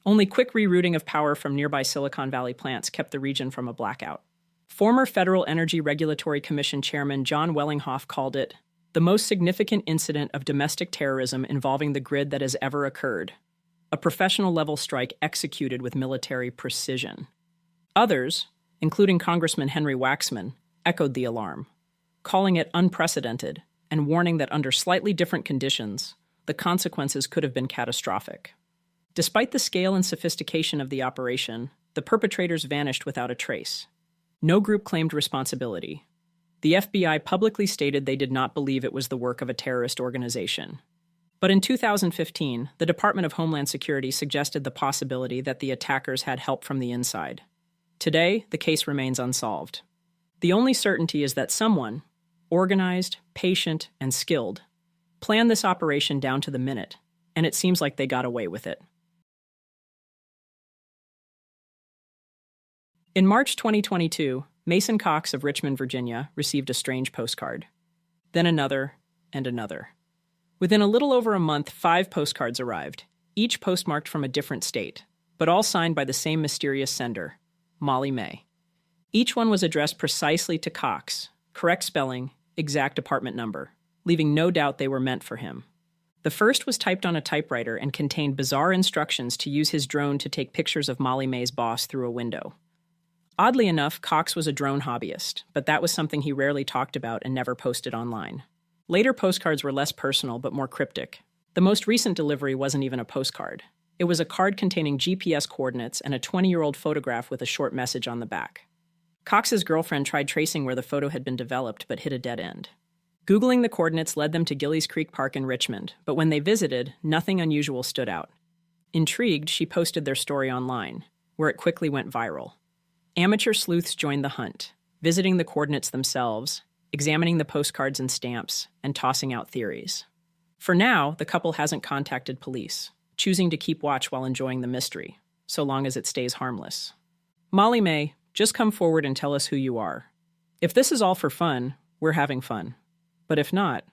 Speaker 1: Only quick rerouting of power from nearby Silicon Valley plants kept the region from a blackout. Former Federal Energy Regulatory Commission Chairman John Wellinghoff called it the most significant incident of domestic terrorism involving the grid that has ever occurred, a professional-level strike executed with military precision. Others, including Congressman Henry Waxman, echoed the alarm, calling it unprecedented and warning that under slightly different conditions, the consequences could have been catastrophic. Despite the scale and sophistication of the operation, the perpetrators vanished without a trace. No group claimed responsibility. The FBI publicly stated they did not believe it was the work of a terrorist organization. But in 2015, the Department of Homeland Security suggested the possibility that the attackers had help from the inside. Today, the case remains unsolved. The only certainty is that someone, organized, patient, and skilled, planned this operation down to the minute, and it seems like they got away with it. In March 2022, Mason Cox of Richmond, Virginia, received a strange postcard. Then another, and another. Within a little over a month, 5 postcards arrived, each postmarked from a different state, but all signed by the same mysterious sender, Molly May. Each one was addressed precisely to Cox, correct spelling, exact apartment number, leaving no doubt they were meant for him. The first was typed on a typewriter and contained bizarre instructions to use his drone to take pictures of Molly May's boss through a window. Oddly enough, Cox was a drone hobbyist, but that was something he rarely talked about and never posted online. Later postcards were less personal but more cryptic. The most recent delivery wasn't even a postcard. It was a card containing GPS coordinates and a 20-year-old photograph with a short message on the back. Cox's girlfriend tried tracing where the photo had been developed but hit a dead end. Googling the coordinates led them to Gillies Creek Park in Richmond, but when they visited, nothing unusual stood out. Intrigued, she posted their story online, where it quickly went viral. Amateur sleuths joined the hunt, visiting the coordinates themselves, examining the postcards and stamps, and tossing out theories. For now, the couple hasn't contacted police, choosing to keep watch while enjoying the mystery, so long as it stays harmless. Molly May, just come forward and tell us who you are. If this is all for fun, we're having fun. But if not,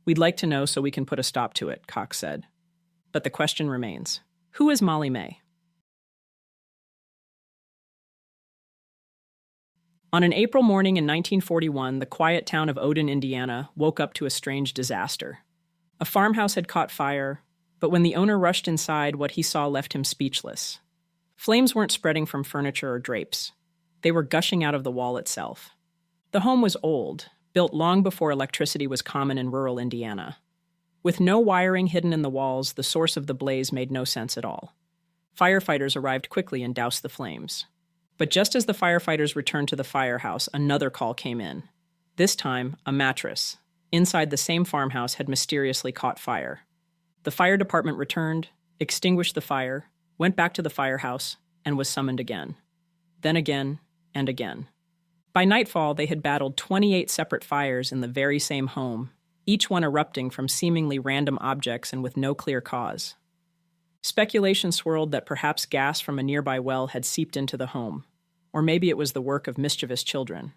Speaker 1: we'd like to know so we can put a stop to it, Cox said. But the question remains, who is Molly May? On an April morning in 1941, the quiet town of Odin, Indiana, woke up to a strange disaster. A farmhouse had caught fire, but when the owner rushed inside, what he saw left him speechless. Flames weren't spreading from furniture or drapes. They were gushing out of the wall itself. The home was old, built long before electricity was common in rural Indiana. With no wiring hidden in the walls, the source of the blaze made no sense at all. Firefighters arrived quickly and doused the flames. But just as the firefighters returned to the firehouse, another call came in. This time, a mattress, inside the same farmhouse, had mysteriously caught fire. The fire department returned, extinguished the fire, went back to the firehouse, and was summoned again. Then again, and again. By nightfall, they had battled 28 separate fires in the very same home, each one erupting from seemingly random objects and with no clear cause. Speculation swirled that perhaps gas from a nearby well had seeped into the home, or maybe it was the work of mischievous children.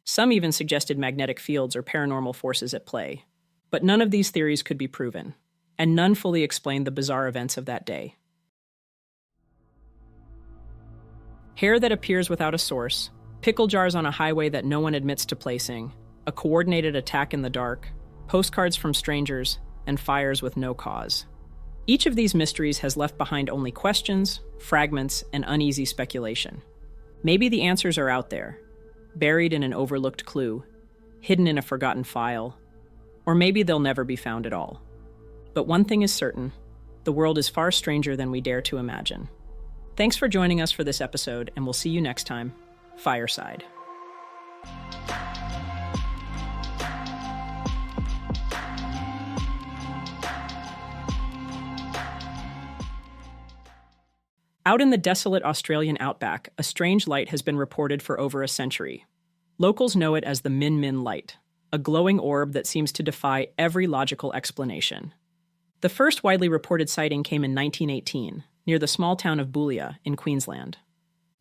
Speaker 1: Some even suggested magnetic fields or paranormal forces at play. But none of these theories could be proven, and none fully explained the bizarre events of that day. Hair that appears without a source, pickle jars on a highway that no one admits to placing, a coordinated attack in the dark, postcards from strangers, and fires with no cause. Each of these mysteries has left behind only questions, fragments, and uneasy speculation. Maybe the answers are out there, buried in an overlooked clue, hidden in a forgotten file, or maybe they'll never be found at all. But one thing is certain, the world is far stranger than we dare to imagine. Thanks for joining us for this episode, and we'll see you next time. Fireside. Out in the desolate Australian outback, a strange light has been reported for over a century. Locals know it as the Min Min light, a glowing orb that seems to defy every logical explanation. The first widely reported sighting came in 1918, near the small town of Boulia in Queensland.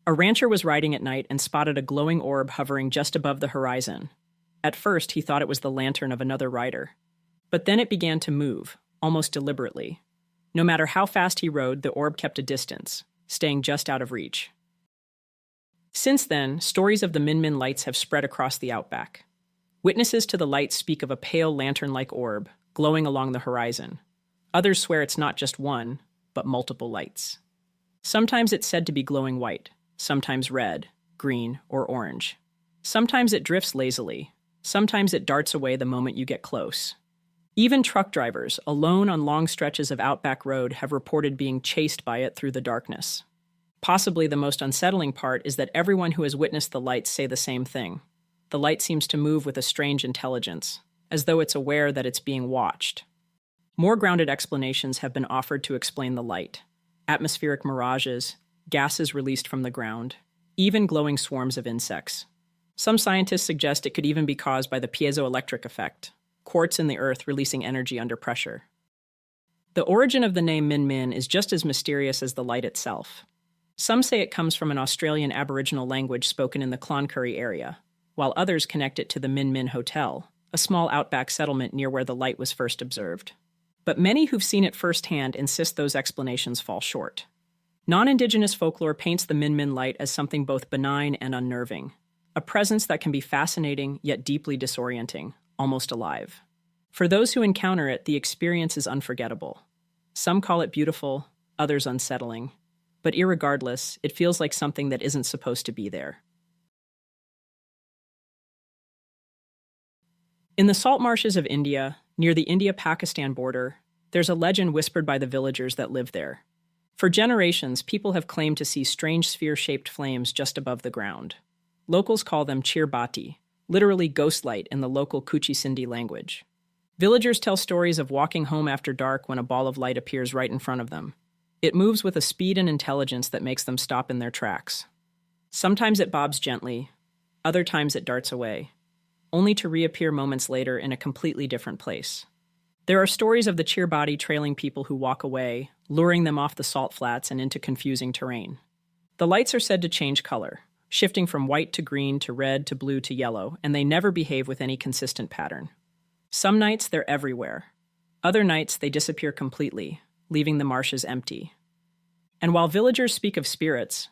Speaker 1: A rancher was riding at night and spotted a glowing orb hovering just above the horizon. At first, he thought it was the lantern of another rider. But then it began to move, almost deliberately. No matter how fast he rode, the orb kept a distance, staying just out of reach. Since then, stories of the Min Min lights have spread across the outback. Witnesses to the lights speak of a pale lantern-like orb, glowing along the horizon. Others swear it's not just one, but multiple lights. Sometimes it's said to be glowing white, sometimes red, green, or orange. Sometimes it drifts lazily, sometimes it darts away the moment you get close. Even truck drivers, alone on long stretches of outback road, have reported being chased by it through the darkness. Possibly the most unsettling part is that everyone who has witnessed the lights say the same thing. The light seems to move with a strange intelligence, as though it's aware that it's being watched. More grounded explanations have been offered to explain the light. Atmospheric mirages, gases released from the ground, even glowing swarms of insects. Some scientists suggest it could even be caused by the piezoelectric effect, quartz in the earth releasing energy under pressure. The origin of the name Min Min is just as mysterious as the light itself. Some say it comes from an Australian Aboriginal language spoken in the Cloncurry area, while others connect it to the Min Min Hotel, a small outback settlement near where the light was first observed. But many who've seen it firsthand insist those explanations fall short. Non-Indigenous folklore paints the Min Min light as something both benign and unnerving, a presence that can be fascinating yet deeply disorienting, almost alive. For those who encounter it, the experience is unforgettable. Some call it beautiful, others unsettling, but irregardless, it feels like something that isn't supposed to be there. In the salt marshes of India, near the India-Pakistan border, there's a legend whispered by the villagers that live there. For generations, people have claimed to see strange sphere-shaped flames just above the ground. Locals call them chirbati, literally ghost light in the local Kuchi Sindhi language. Villagers tell stories of walking home after dark when a ball of light appears right in front of them. It moves with a speed and intelligence that makes them stop in their tracks. Sometimes it bobs gently, other times it darts away, only to reappear moments later in a completely different place. There are stories of the cheer body trailing people who walk away, luring them off the salt flats and into confusing terrain. The lights are said to change color, shifting from white to green to red to blue to yellow, and they never behave with any consistent pattern. Some nights they're everywhere. Other nights they disappear completely, leaving the marshes empty. And while villagers speak of spirits,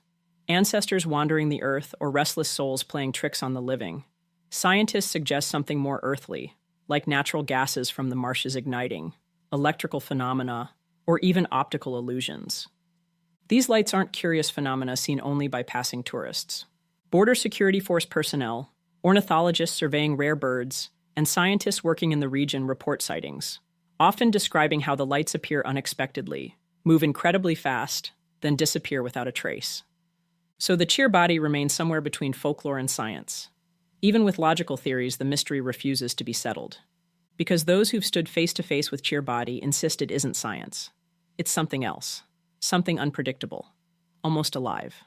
Speaker 1: ancestors wandering the earth, or restless souls playing tricks on the living, scientists suggest something more earthly, like natural gases from the marshes igniting, electrical phenomena, or even optical illusions. These lights aren't curious phenomena seen only by passing tourists. Border Security Force personnel, ornithologists surveying rare birds, and scientists working in the region report sightings, often describing how the lights appear unexpectedly, move incredibly fast, then disappear without a trace. So the cheer body remains somewhere between folklore and science. Even with logical theories, the mystery refuses to be settled. Because those who've stood face to face with cheer body insist it isn't science. It's something else. Something unpredictable. Almost alive.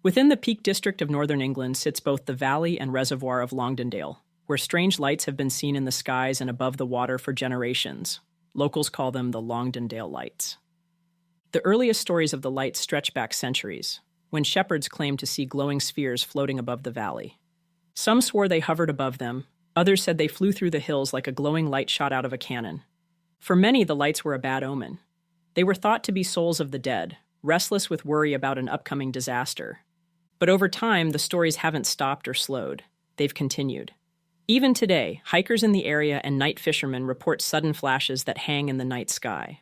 Speaker 1: Within the Peak District of northern England sits both the valley and reservoir of Longdendale, where strange lights have been seen in the skies and above the water for generations. Locals call them the Longdendale Lights. The earliest stories of the lights stretch back centuries, when shepherds claimed to see glowing spheres floating above the valley. Some swore they hovered above them, others said they flew through the hills like a glowing light shot out of a cannon. For many, the lights were a bad omen. They were thought to be souls of the dead, restless with worry about an upcoming disaster. But over time, the stories haven't stopped or slowed. They've continued. Even today, hikers in the area and night fishermen report sudden flashes that hang in the night sky.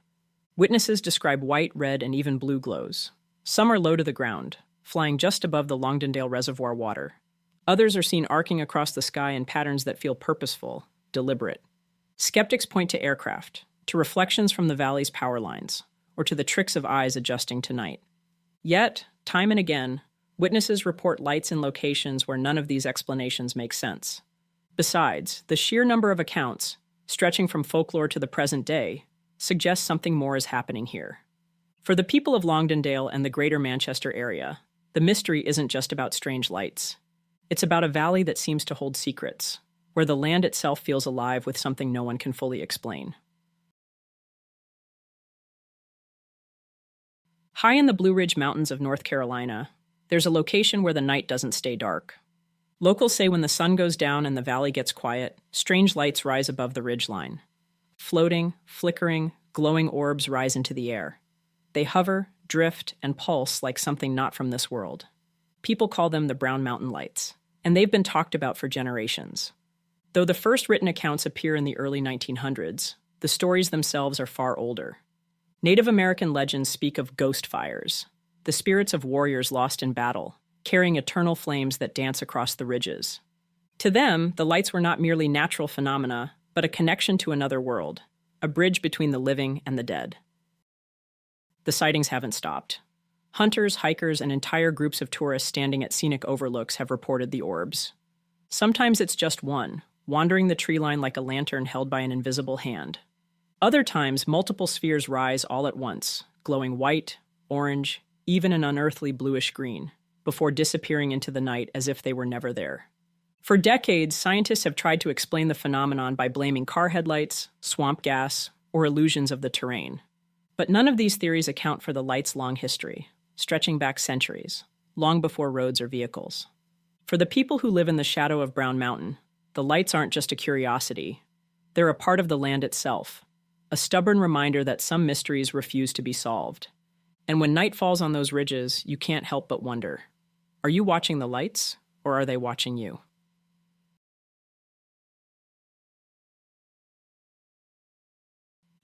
Speaker 1: Witnesses describe white, red, and even blue glows. Some are low to the ground, flying just above the Longdendale Reservoir water. Others are seen arcing across the sky in patterns that feel purposeful, deliberate. Skeptics point to aircraft, to reflections from the valley's power lines, or to the tricks of eyes adjusting to night. Yet, time and again, witnesses report lights in locations where none of these explanations make sense. Besides, the sheer number of accounts, stretching from folklore to the present day, suggests something more is happening here. For the people of Longdendale and the greater Manchester area, the mystery isn't just about strange lights. It's about a valley that seems to hold secrets, where the land itself feels alive with something no one can fully explain. High in the Blue Ridge Mountains of North Carolina, there's a location where the night doesn't stay dark. Locals say when the sun goes down and the valley gets quiet, strange lights rise above the ridgeline. Floating, flickering, glowing orbs rise into the air. They hover, drift, and pulse like something not from this world. People call them the Brown Mountain Lights, and they've been talked about for generations. Though the first written accounts appear in the early 1900s, the stories themselves are far older. Native American legends speak of ghost fires, the spirits of warriors lost in battle, carrying eternal flames that dance across the ridges. To them, the lights were not merely natural phenomena, but a connection to another world, a bridge between the living and the dead. The sightings haven't stopped. Hunters, hikers, and entire groups of tourists standing at scenic overlooks have reported the orbs. Sometimes it's just one, wandering the tree line like a lantern held by an invisible hand. Other times, multiple spheres rise all at once, glowing white, orange, even an unearthly bluish green, before disappearing into the night as if they were never there. For decades, scientists have tried to explain the phenomenon by blaming car headlights, swamp gas, or illusions of the terrain. But none of these theories account for the light's long history, stretching back centuries, long before roads or vehicles. For the people who live in the shadow of Brown Mountain, the lights aren't just a curiosity. They're a part of the land itself, a stubborn reminder that some mysteries refuse to be solved. And when night falls on those ridges, you can't help but wonder, are you watching the lights, or are they watching you?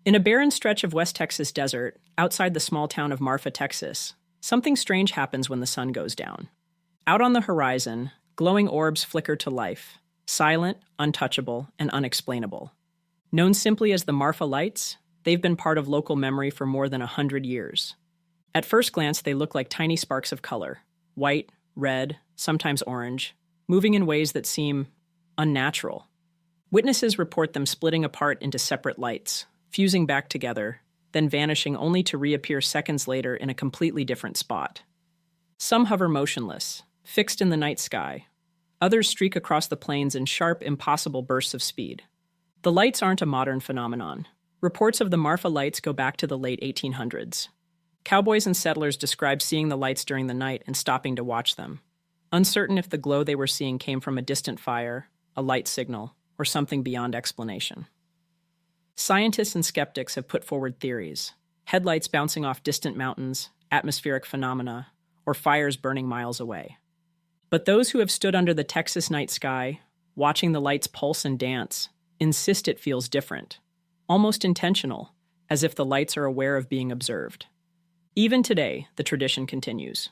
Speaker 1: In a barren stretch of West Texas desert, outside the small town of Marfa, Texas, something strange happens when the sun goes down. Out on the horizon, glowing orbs flicker to life, silent, untouchable, and unexplainable. Known simply as the Marfa Lights, they've been part of local memory for more than 100 years. At first glance, they look like tiny sparks of color, white, red, sometimes orange, moving in ways that seem unnatural. Witnesses report them splitting apart into separate lights, fusing back together, then vanishing only to reappear seconds later in a completely different spot. Some hover motionless, fixed in the night sky. Others streak across the plains in sharp, impossible bursts of speed. The lights aren't a modern phenomenon. Reports of the Marfa lights go back to the late 1800s. Cowboys and settlers described seeing the lights during the night and stopping to watch them, uncertain if the glow they were seeing came from a distant fire, a light signal, or something beyond explanation. Scientists and skeptics have put forward theories: headlights bouncing off distant mountains, atmospheric phenomena, or fires burning miles away. But those who have stood under the Texas night sky, watching the lights pulse and dance, insist it feels different, almost intentional, as if the lights are aware of being observed. Even today, the tradition continues.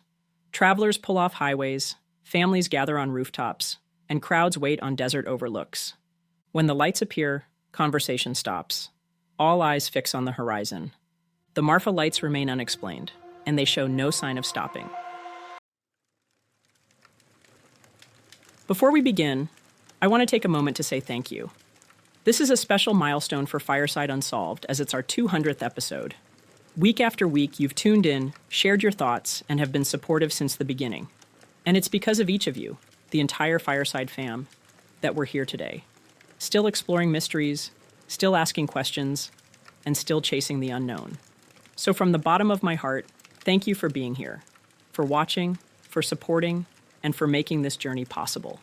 Speaker 1: Travelers pull off highways, families gather on rooftops, and crowds wait on desert overlooks. When the lights appear, conversation stops. All eyes fix on the horizon. The Marfa lights remain unexplained, and they show no sign of stopping. Before we begin, I want to take a moment to say thank you. This is a special milestone for Fireside Unsolved, as it's our 200th episode. Week after week, you've tuned in, shared your thoughts, and have been supportive since the beginning. And it's because of each of you, the entire Fireside fam, that we're here today. Still exploring mysteries, still asking questions, and still chasing the unknown. So from the bottom of my heart, thank you for being here, for watching, for supporting, and for making this journey possible.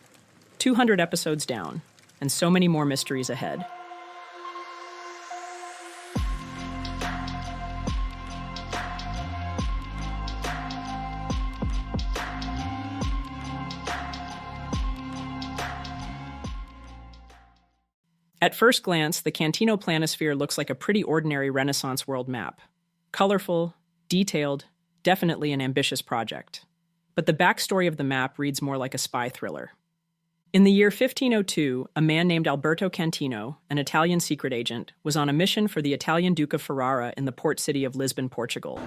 Speaker 1: 200 episodes down, and so many more mysteries ahead. At first glance, the Cantino planisphere looks like a pretty ordinary Renaissance world map. Colorful, detailed, definitely an ambitious project. But the backstory of the map reads more like a spy thriller. In the year 1502, a man named Alberto Cantino, an Italian secret agent, was on a mission for the Italian Duke of Ferrara in the port city of Lisbon, Portugal.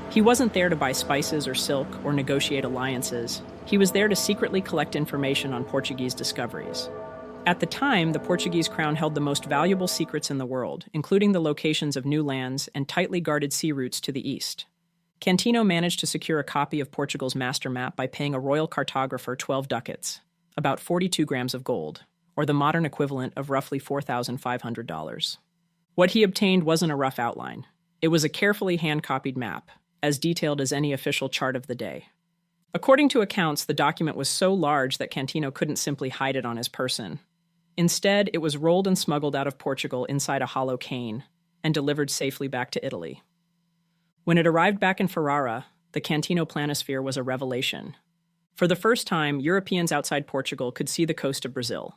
Speaker 1: He wasn't there to buy spices or silk or negotiate alliances. He was there to secretly collect information on Portuguese discoveries. At the time, the Portuguese crown held the most valuable secrets in the world, including the locations of new lands and tightly guarded sea routes to the east. Cantino managed to secure a copy of Portugal's master map by paying a royal cartographer 12 ducats, about 42 grams of gold, or the modern equivalent of roughly $4,500. What he obtained wasn't a rough outline. It was a carefully hand-copied map, as detailed as any official chart of the day. According to accounts, the document was so large that Cantino couldn't simply hide it on his person. Instead, it was rolled and smuggled out of Portugal inside a hollow cane and delivered safely back to Italy. When it arrived back in Ferrara, the Cantino planisphere was a revelation. For the first time, Europeans outside Portugal could see the coast of Brazil,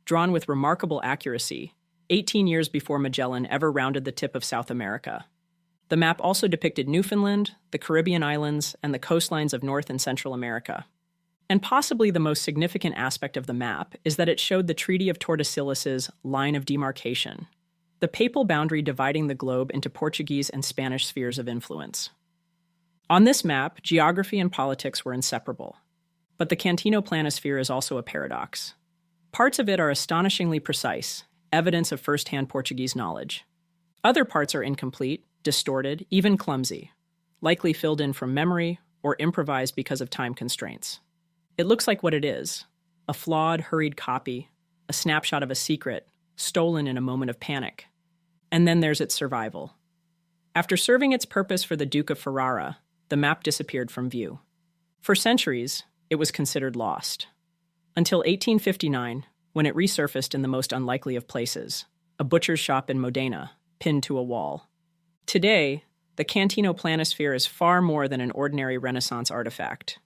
Speaker 1: drawn with remarkable accuracy, 18 years before Magellan ever rounded the tip of South America. The map also depicted Newfoundland, the Caribbean islands, and the coastlines of North and Central America. And possibly the most significant aspect of the map is that it showed the Treaty of Tordesillas' line of demarcation, the papal boundary dividing the globe into Portuguese and Spanish spheres of influence. On this map, geography and politics were inseparable. But the Cantino planisphere is also a paradox. Parts of it are astonishingly precise, evidence of first-hand Portuguese knowledge. Other parts are incomplete, distorted, even clumsy, likely filled in from memory or improvised because of time constraints. It looks like what it is: a flawed, hurried copy, a snapshot of a secret, stolen in a moment of panic. And then there's its survival. After serving its purpose for the Duke of Ferrara, the map disappeared from view. For centuries, it was considered lost. Until 1859, when it resurfaced in the most unlikely of places, a butcher's shop in Modena, pinned to a wall. Today, the Cantino planisphere is far more than an ordinary Renaissance artifact.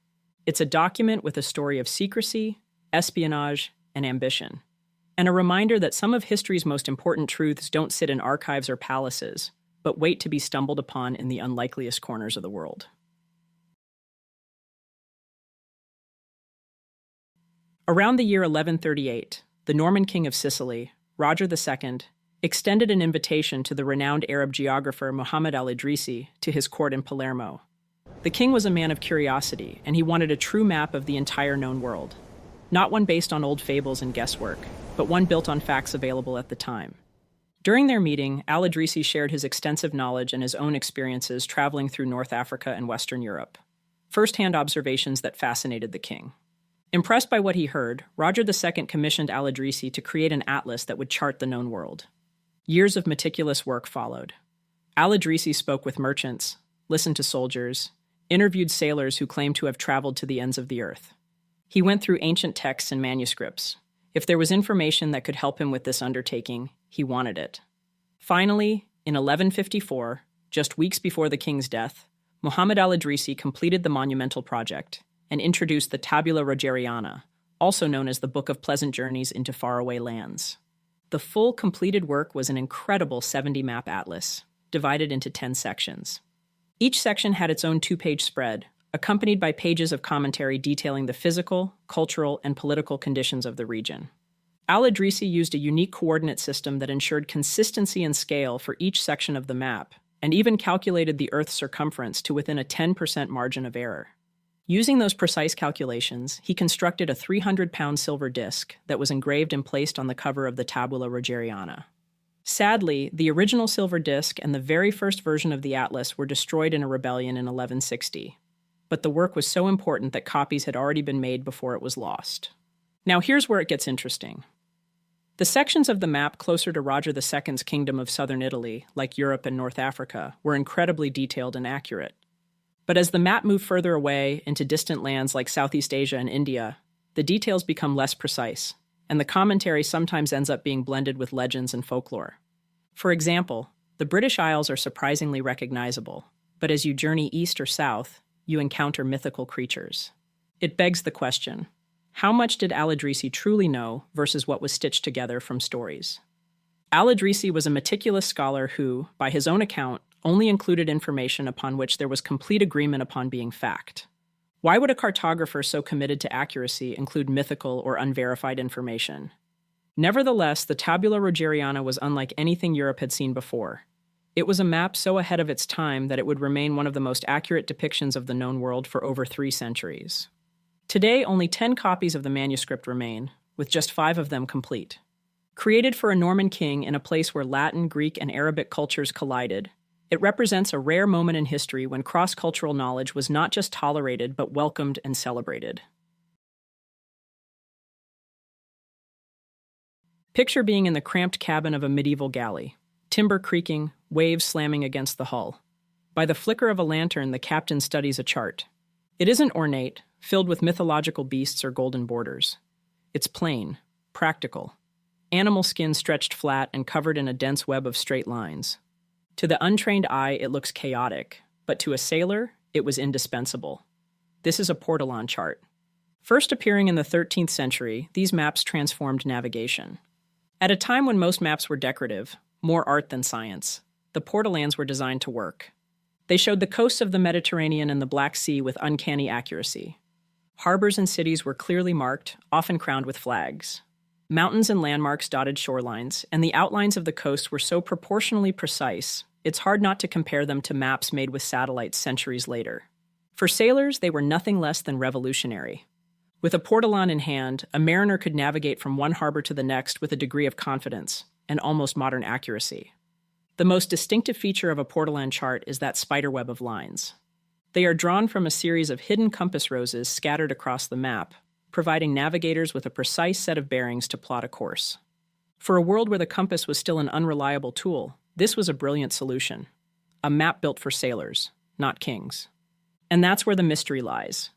Speaker 1: It's a document with a story of secrecy, espionage, and ambition, and a reminder that some of history's most important truths don't sit in archives or palaces, but wait to be stumbled upon in the unlikeliest corners of the world. Around the year 1138, the Norman king of Sicily, Roger II, extended an invitation to the renowned Arab geographer Muhammad al-Idrisi to his court in Palermo. The king was a man of curiosity, and he wanted a true map of the entire known world. Not one based on old fables and guesswork, but one built on facts available at the time. During their meeting, Al-Idrisi shared his extensive knowledge and his own experiences traveling through North Africa and Western Europe. First-hand observations that fascinated the king. Impressed by what he heard, Roger II commissioned Al-Idrisi to create an atlas that would chart the known world. Years of meticulous work followed. Al-Idrisi spoke with merchants, listened to soldiers, interviewed sailors who claimed to have traveled to the ends of the earth. He went through ancient texts and manuscripts. If there was information that could help him with this undertaking, he wanted it. Finally, in 1154, just weeks before the king's death, Muhammad al-Idrisi completed the monumental project and introduced the Tabula Rogeriana, also known as the Book of Pleasant Journeys into Faraway Lands. The full completed work was an incredible 70-map atlas, divided into 10 sections. Each section had its own 2-page spread, accompanied by pages of commentary detailing the physical, cultural, and political conditions of the region. Al-Idrisi used a unique coordinate system that ensured consistency and scale for each section of the map, and even calculated the Earth's circumference to within a 10% margin of error. Using those precise calculations, he constructed a 300-pound silver disc that was engraved and placed on the cover of the Tabula Rogeriana. Sadly, the original silver disc and the very first version of the atlas were destroyed in a rebellion in 1160. But the work was so important that copies had already been made before it was lost. Now here's where it gets interesting. The sections of the map closer to Roger II's kingdom of southern Italy, like Europe and North Africa, were incredibly detailed and accurate. But as the map moved further away into distant lands like Southeast Asia and India, the details become less precise, and the commentary sometimes ends up being blended with legends and folklore. For example, the British Isles are surprisingly recognizable, but as you journey east or south, you encounter mythical creatures. It begs the question, how much did Al-Idrisi truly know versus what was stitched together from stories? Al-Idrisi was a meticulous scholar who, by his own account, only included information upon which there was complete agreement upon being fact. Why would a cartographer so committed to accuracy include mythical or unverified information? Nevertheless, the Tabula Rogeriana was unlike anything Europe had seen before. It was a map so ahead of its time that it would remain one of the most accurate depictions of the known world for over 3 centuries. Today, only 10 copies of the manuscript remain, with just 5 of them complete. Created for a Norman king in a place where Latin, Greek, and Arabic cultures collided, it represents a rare moment in history when cross-cultural knowledge was not just tolerated but welcomed and celebrated. Picture being in the cramped cabin of a medieval galley, timber creaking, waves slamming against the hull. By the flicker of a lantern, the captain studies a chart. It isn't ornate, filled with mythological beasts or golden borders. It's plain, practical. Animal skin stretched flat and covered in a dense web of straight lines. To the untrained eye, it looks chaotic, but to a sailor, it was indispensable. This is a portolan chart. First appearing in the 13th century, these maps transformed navigation. At a time when most maps were decorative, more art than science, the portolans were designed to work. They showed the coasts of the Mediterranean and the Black Sea with uncanny accuracy. Harbors and cities were clearly marked, often crowned with flags. Mountains and landmarks dotted shorelines, and the outlines of the coast were so proportionally precise, it's hard not to compare them to maps made with satellites centuries later. For sailors, they were nothing less than revolutionary. With a portolan in hand, a mariner could navigate from one harbor to the next with a degree of confidence and almost modern accuracy. The most distinctive feature of a portolan chart is that spiderweb of lines. They are drawn from a series of hidden compass roses scattered across the map, providing navigators with a precise set of bearings to plot a course. For a world where the compass was still an unreliable tool, this was a brilliant solution. A map built for sailors, not kings. And that's where the mystery lies.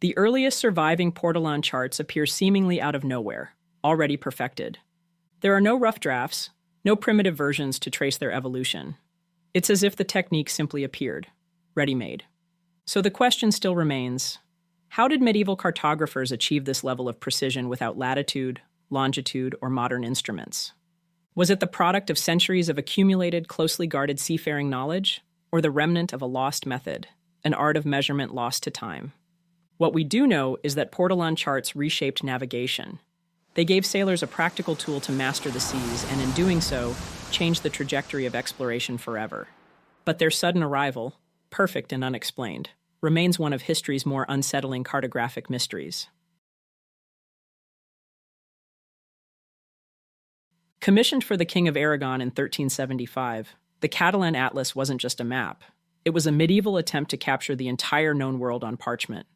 Speaker 1: The earliest surviving portolan charts appear seemingly out of nowhere, already perfected. There are no rough drafts, no primitive versions to trace their evolution. It's as if the technique simply appeared, ready-made. So the question still remains, how did medieval cartographers achieve this level of precision without latitude, longitude, or modern instruments? Was it the product of centuries of accumulated, closely guarded seafaring knowledge, or the remnant of a lost method, an art of measurement lost to time? What we do know is that portolan charts reshaped navigation. They gave sailors a practical tool to master the seas, and in doing so, changed the trajectory of exploration forever. But their sudden arrival, perfect and unexplained, remains one of history's more unsettling cartographic mysteries. Commissioned for the King of Aragon in 1375, the Catalan Atlas wasn't just a map. It was a medieval attempt to capture the entire known world on parchment.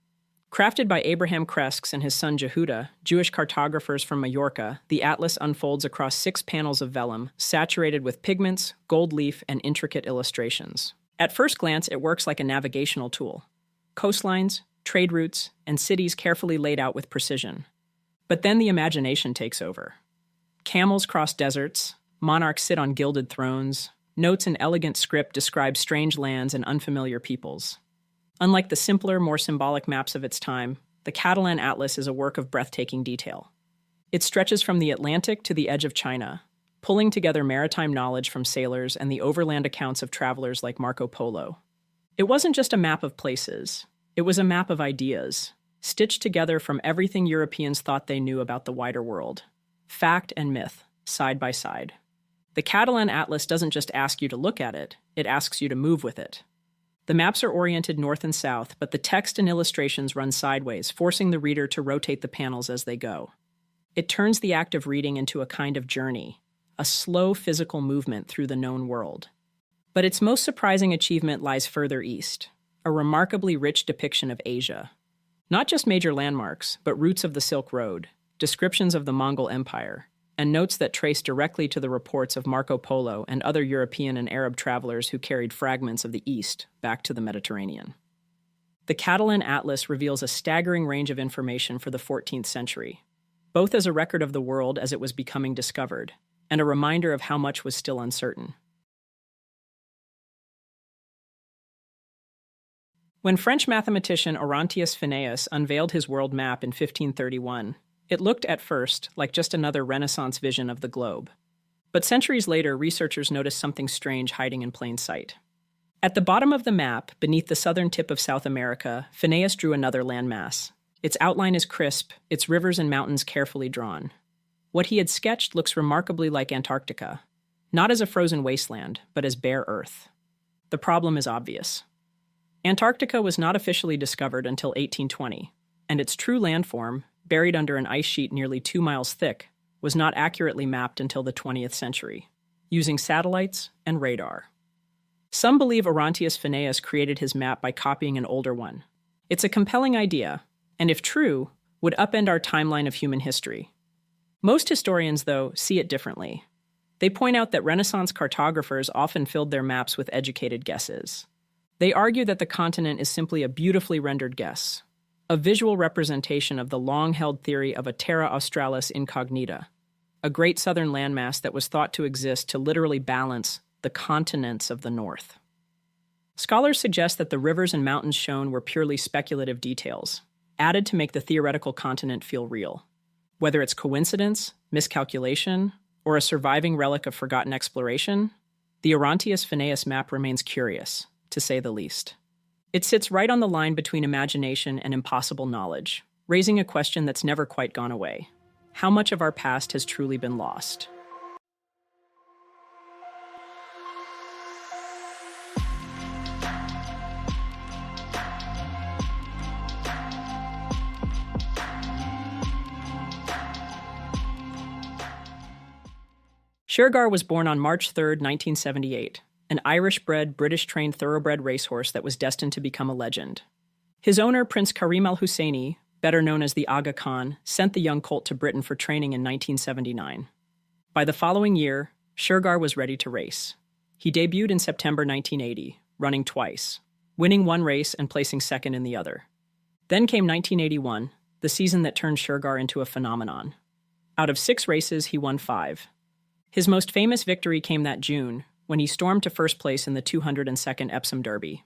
Speaker 1: Crafted by Abraham Cresques and his son Jehuda, Jewish cartographers from Majorca, the atlas unfolds across 6 panels of vellum, saturated with pigments, gold leaf, and intricate illustrations. At first glance, it works like a navigational tool. Coastlines, trade routes, and cities carefully laid out with precision. But then the imagination takes over. Camels cross deserts, monarchs sit on gilded thrones, notes in elegant script describe strange lands and unfamiliar peoples. Unlike the simpler, more symbolic maps of its time, the Catalan Atlas is a work of breathtaking detail. It stretches from the Atlantic to the edge of China, pulling together maritime knowledge from sailors and the overland accounts of travelers like Marco Polo. It wasn't just a map of places, it was a map of ideas, stitched together from everything Europeans thought they knew about the wider world. Fact and myth, side by side. The Catalan Atlas doesn't just ask you to look at it, it asks you to move with it. The maps are oriented north and south, but the text and illustrations run sideways, forcing the reader to rotate the panels as they go. It turns the act of reading into a kind of journey, a slow physical movement through the known world. But its most surprising achievement lies further east, a remarkably rich depiction of Asia. Not just major landmarks, but routes of the Silk Road, descriptions of the Mongol Empire, and notes that trace directly to the reports of Marco Polo and other European and Arab travelers who carried fragments of the East back to the Mediterranean. The Catalan Atlas reveals a staggering range of information for the 14th century, both as a record of the world as it was becoming discovered, and a reminder of how much was still uncertain. When French mathematician Orontius Phineas unveiled his world map in 1531, it looked at first like just another Renaissance vision of the globe. But centuries later, researchers noticed something strange hiding in plain sight. At the bottom of the map, beneath the southern tip of South America, Phineas drew another landmass. Its outline is crisp, its rivers and mountains carefully drawn. What he had sketched looks remarkably like Antarctica, not as a frozen wasteland, but as bare earth. The problem is obvious. Antarctica was not officially discovered until 1820, and its true landform, buried under an ice sheet nearly 2 miles thick, was not accurately mapped until the 20th century, using satellites and radar. Some believe Orontius Phineas created his map by copying an older one. It's a compelling idea, and if true, would upend our timeline of human history. Most historians, though, see it differently. They point out that Renaissance cartographers often filled their maps with educated guesses. They argue that the continent is simply a beautifully rendered guess, a visual representation of the long-held theory of a terra australis incognita, a great southern landmass that was thought to exist to literally balance the continents of the north. Scholars suggest that the rivers and mountains shown were purely speculative details, added to make the theoretical continent feel real. Whether it's coincidence, miscalculation, or a surviving relic of forgotten exploration, the Orontius Phineas map remains curious, to say the least. It sits right on the line between imagination and impossible knowledge, raising a question that's never quite gone away. How much of our past has truly been lost? Shergar was born on March 3, 1978. An Irish-bred, British-trained thoroughbred racehorse that was destined to become a legend. His owner, Prince Karim al-Husseini, better known as the Aga Khan, sent the young colt to Britain for training in 1979. By the following year, Shergar was ready to race. He debuted in September 1980, running twice, winning one race and placing second in the other. Then came 1981, the season that turned Shergar into a phenomenon. Out of 6 races, he won 5. His most famous victory came that June, when he stormed to first place in the 202nd Epsom Derby.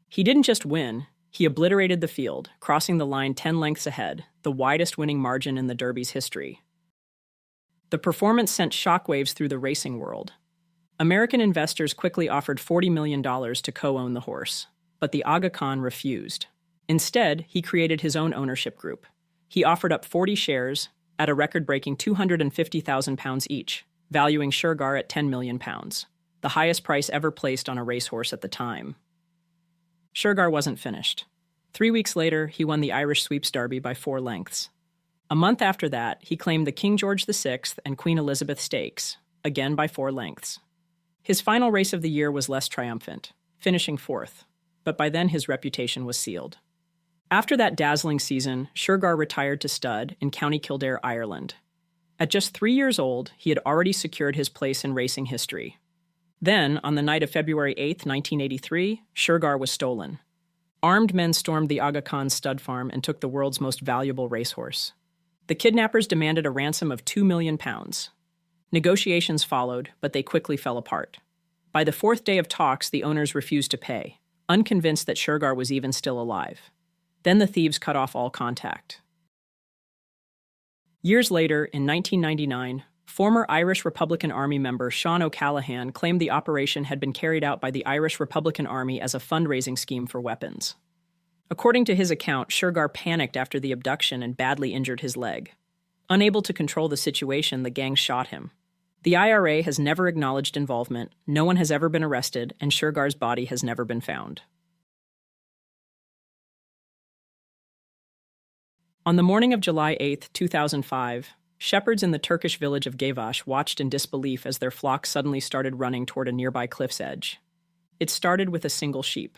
Speaker 1: He didn't just win, he obliterated the field, crossing the line 10 lengths ahead, the widest winning margin in the Derby's history. The performance sent shockwaves through the racing world. American investors quickly offered $40 million to co-own the horse, but the Aga Khan refused. Instead, he created his own ownership group. He offered up 40 shares at a record-breaking £250,000 each, valuing Shergar at £10 million. The highest price ever placed on a racehorse at the time. Shergar wasn't finished. 3 weeks later, he won the Irish Sweeps Derby by 4 lengths. A month after that, he claimed the King George VI and Queen Elizabeth Stakes, again by 4 lengths. His final race of the year was less triumphant, finishing 4th, but by then his reputation was sealed. After that dazzling season, Shergar retired to stud in County Kildare, Ireland. At just 3 years old, he had already secured his place in racing history. Then, on the night of February 8, 1983, Shergar was stolen. Armed men stormed the Aga Khan stud farm and took the world's most valuable racehorse. The kidnappers demanded a ransom of £2 million. Negotiations followed, but they quickly fell apart. By the 4th day of talks, the owners refused to pay, unconvinced that Shergar was even still alive. Then the thieves cut off all contact. Years later, in 1999, former Irish Republican Army member Sean O'Callaghan claimed the operation had been carried out by the Irish Republican Army as a fundraising scheme for weapons. According to his account, Shergar panicked after the abduction and badly injured his leg. Unable to control the situation, the gang shot him. The IRA has never acknowledged involvement, no one has ever been arrested, and Shergar's body has never been found. On the morning of July 8, 2005, shepherds in the Turkish village of Gayvaş watched in disbelief as their flock suddenly started running toward a nearby cliff's edge. It started with a single sheep.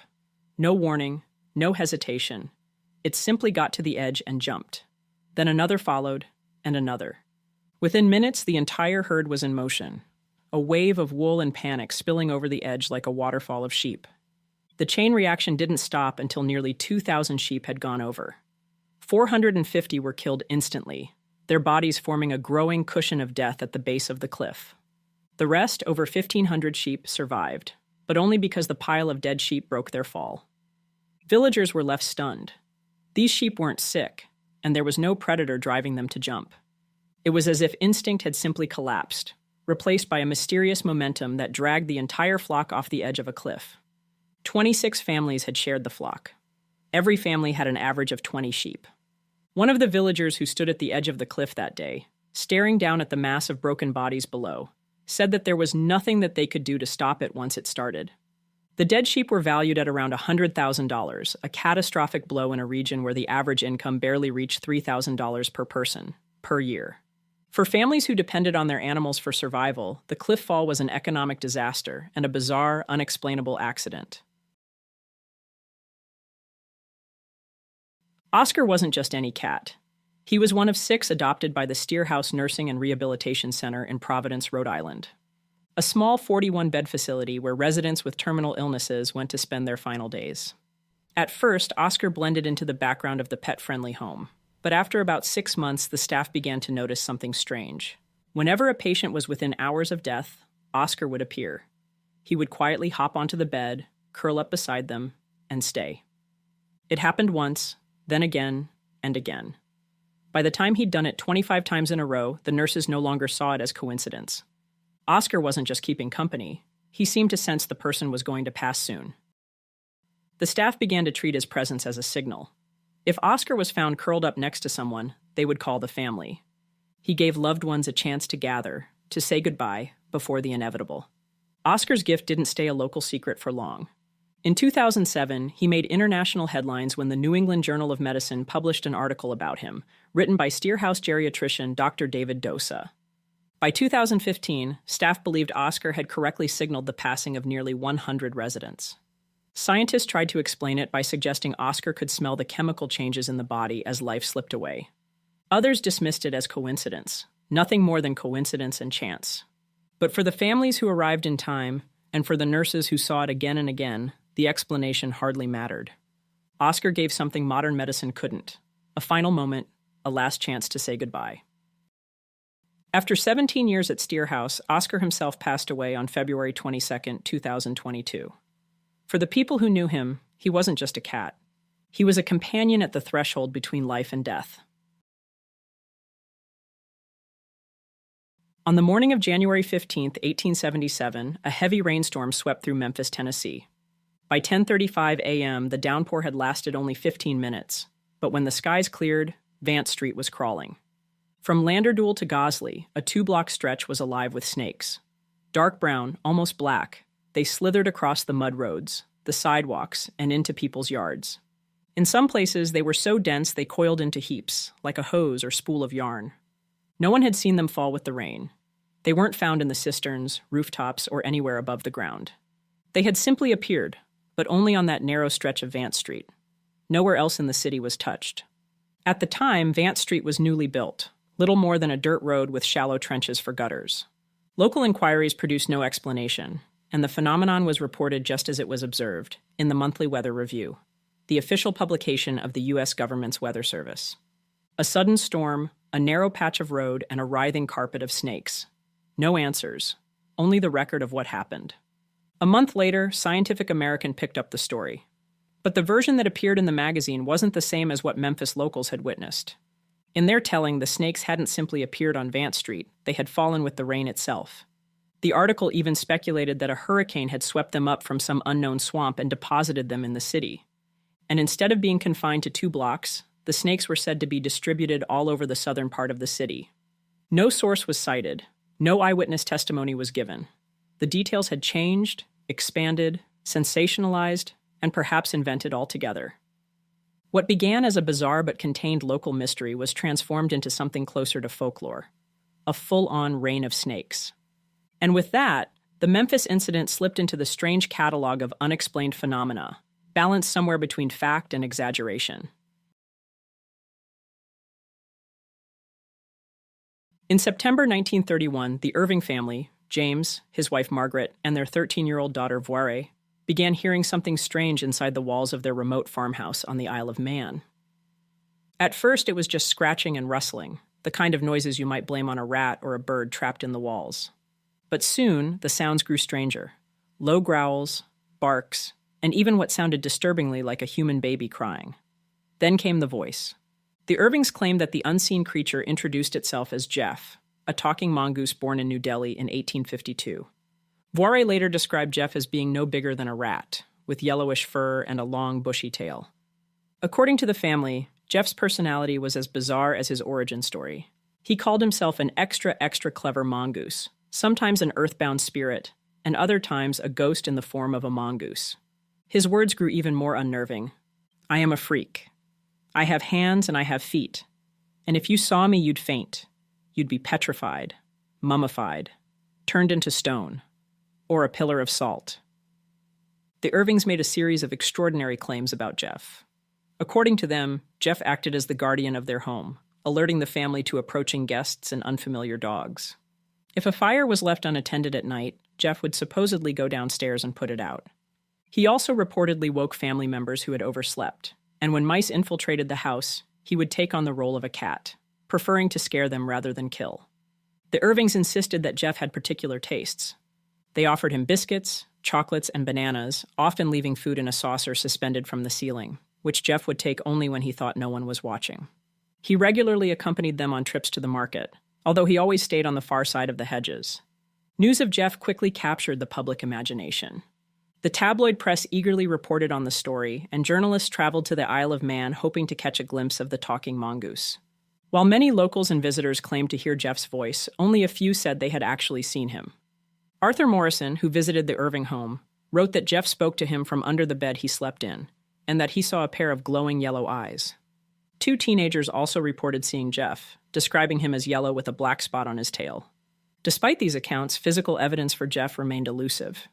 Speaker 1: No warning, no hesitation. It simply got to the edge and jumped. Then another followed, and another. Within minutes, the entire herd was in motion, a wave of wool and panic spilling over the edge like a waterfall of sheep. The chain reaction didn't stop until nearly 2,000 sheep had gone over. 450 were killed instantly, their bodies forming a growing cushion of death at the base of the cliff. The rest, over 1,500 sheep, survived, but only because the pile of dead sheep broke their fall. Villagers were left stunned. These sheep weren't sick, and there was no predator driving them to jump. It was as if instinct had simply collapsed, replaced by a mysterious momentum that dragged the entire flock off the edge of a cliff. 26 families had shared the flock. Every family had an average of 20 sheep. One of the villagers who stood at the edge of the cliff that day, staring down at the mass of broken bodies below, said that there was nothing that they could do to stop it once it started. The dead sheep were valued at around $100,000, a catastrophic blow in a region where the average income barely reached $3,000 per person, per year. For families who depended on their animals for survival, the cliff fall was an economic disaster and a bizarre, unexplainable accident. Oscar wasn't just any cat. He was one of 6 adopted by the Steerhouse Nursing and Rehabilitation Center in Providence, Rhode Island, a small 41-bed facility where residents with terminal illnesses went to spend their final days. At first, Oscar blended into the background of the pet-friendly home, but after about 6 months, the staff began to notice something strange. Whenever a patient was within hours of death, Oscar would appear. He would quietly hop onto the bed, curl up beside them, and stay. It happened once, then again, and again. By the time he'd done it 25 times in a row, the nurses no longer saw it as coincidence. Oscar wasn't just keeping company. He seemed to sense the person was going to pass soon. The staff began to treat his presence as a signal. If Oscar was found curled up next to someone, they would call the family. He gave loved ones a chance to gather, to say goodbye, before the inevitable. Oscar's gift didn't stay a local secret for long. In 2007, he made international headlines when the New England Journal of Medicine published an article about him, written by Steerhouse geriatrician Dr. David Dosa. By 2015, staff believed Oscar had correctly signaled the passing of nearly 100 residents. Scientists tried to explain it by suggesting Oscar could smell the chemical changes in the body as life slipped away. Others dismissed it as coincidence, nothing more than coincidence and chance. But for the families who arrived in time, and for the nurses who saw it again and again, the explanation hardly mattered. Oscar gave something modern medicine couldn't: a final moment, a last chance to say goodbye. After 17 years at Steerhouse, Oscar himself passed away on February 22, 2022. For the people who knew him, he wasn't just a cat. He was a companion at the threshold between life and death. On the morning of January 15, 1877, a heavy rainstorm swept through Memphis, Tennessee. By 10:35 a.m., the downpour had lasted only 15 minutes, but when the skies cleared, Vance Street was crawling. From Landerduel to Gosley, a 2-block stretch was alive with snakes. Dark brown, almost black, they slithered across the mud roads, the sidewalks, and into people's yards. In some places, they were so dense they coiled into heaps, like a hose or spool of yarn. No one had seen them fall with the rain. They weren't found in the cisterns, rooftops, or anywhere above the ground. They had simply appeared, but only on that narrow stretch of Vance Street. Nowhere else in the city was touched. At the time, Vance Street was newly built, little more than a dirt road with shallow trenches for gutters. Local inquiries produced no explanation, and the phenomenon was reported just as it was observed, in the Monthly Weather Review, the official publication of the U.S. government's weather service. A sudden storm, a narrow patch of road, and a writhing carpet of snakes. No answers, only the record of what happened. A month later, Scientific American picked up the story. But the version that appeared in the magazine wasn't the same as what Memphis locals had witnessed. In their telling, the snakes hadn't simply appeared on Vance Street, they had fallen with the rain itself. The article even speculated that a hurricane had swept them up from some unknown swamp and deposited them in the city. And instead of being confined to 2 blocks, the snakes were said to be distributed all over the southern part of the city. No source was cited, no eyewitness testimony was given. The details had changed, expanded, sensationalized, and perhaps invented altogether. What began as a bizarre but contained local mystery was transformed into something closer to folklore, a full-on reign of snakes. And with that, the Memphis incident slipped into the strange catalog of unexplained phenomena, balanced somewhere between fact and exaggeration. In September 1931, the Irving family, James, his wife Margaret, and their 13-year-old daughter Voire, began hearing something strange inside the walls of their remote farmhouse on the Isle of Man. At first, it was just scratching and rustling, the kind of noises you might blame on a rat or a bird trapped in the walls. But soon, the sounds grew stranger. Low growls, barks, and even what sounded disturbingly like a human baby crying. Then came the voice. The Irvings claimed that the unseen creature introduced itself as Jeff, a talking mongoose born in New Delhi in 1852. Voire later described Jeff as being no bigger than a rat, with yellowish fur and a long, bushy tail. According to the family, Jeff's personality was as bizarre as his origin story. He called himself an extra clever mongoose, sometimes an earthbound spirit, and other times a ghost in the form of a mongoose. His words grew even more unnerving. I am a freak. I have hands and I have feet. And if you saw me, you'd faint. You'd be petrified, mummified, turned into stone, or a pillar of salt. The Irvings made a series of extraordinary claims about Jeff. According to them, Jeff acted as the guardian of their home, alerting the family to approaching guests and unfamiliar dogs. If a fire was left unattended at night, Jeff would supposedly go downstairs and put it out. He also reportedly woke family members who had overslept, and when mice infiltrated the house, he would take on the role of a cat, preferring to scare them rather than kill. The Irvings insisted that Jeff had particular tastes. They offered him biscuits, chocolates, and bananas, often leaving food in a saucer suspended from the ceiling, which Jeff would take only when he thought no one was watching. He regularly accompanied them on trips to the market, although he always stayed on the far side of the hedges. News of Jeff quickly captured the public imagination. The tabloid press eagerly reported on the story, and journalists traveled to the Isle of Man hoping to catch a glimpse of the talking mongoose. While many locals and visitors claimed to hear Jeff's voice, only a few said they had actually seen him. Arthur Morrison, who visited the Irving home, wrote that Jeff spoke to him from under the bed he slept in, and that he saw a pair of glowing yellow eyes. 2 teenagers also reported seeing Jeff, describing him as yellow with a black spot on his tail. Despite these accounts, physical evidence for Jeff remained elusive.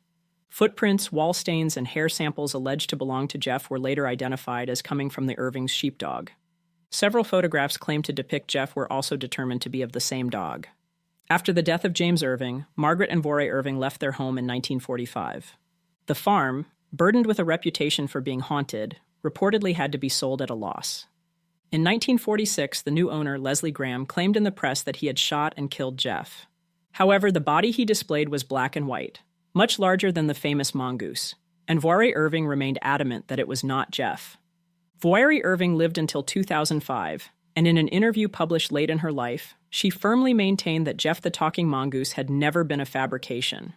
Speaker 1: Footprints, wall stains, and hair samples alleged to belong to Jeff were later identified as coming from the Irvings' sheepdog. Several photographs claimed to depict Jeff were also determined to be of the same dog. After the death of James Irving, Margaret and Voire Irving left their home in 1945. The farm, burdened with a reputation for being haunted, reportedly had to be sold at a loss. In 1946, the new owner, Leslie Graham, claimed in the press that he had shot and killed Jeff. However, the body he displayed was black and white, much larger than the famous mongoose, and Voire Irving remained adamant that it was not Jeff. Voire Irving lived until 2005, and in an interview published late in her life, she firmly maintained that Jeff the Talking Mongoose had never been a fabrication.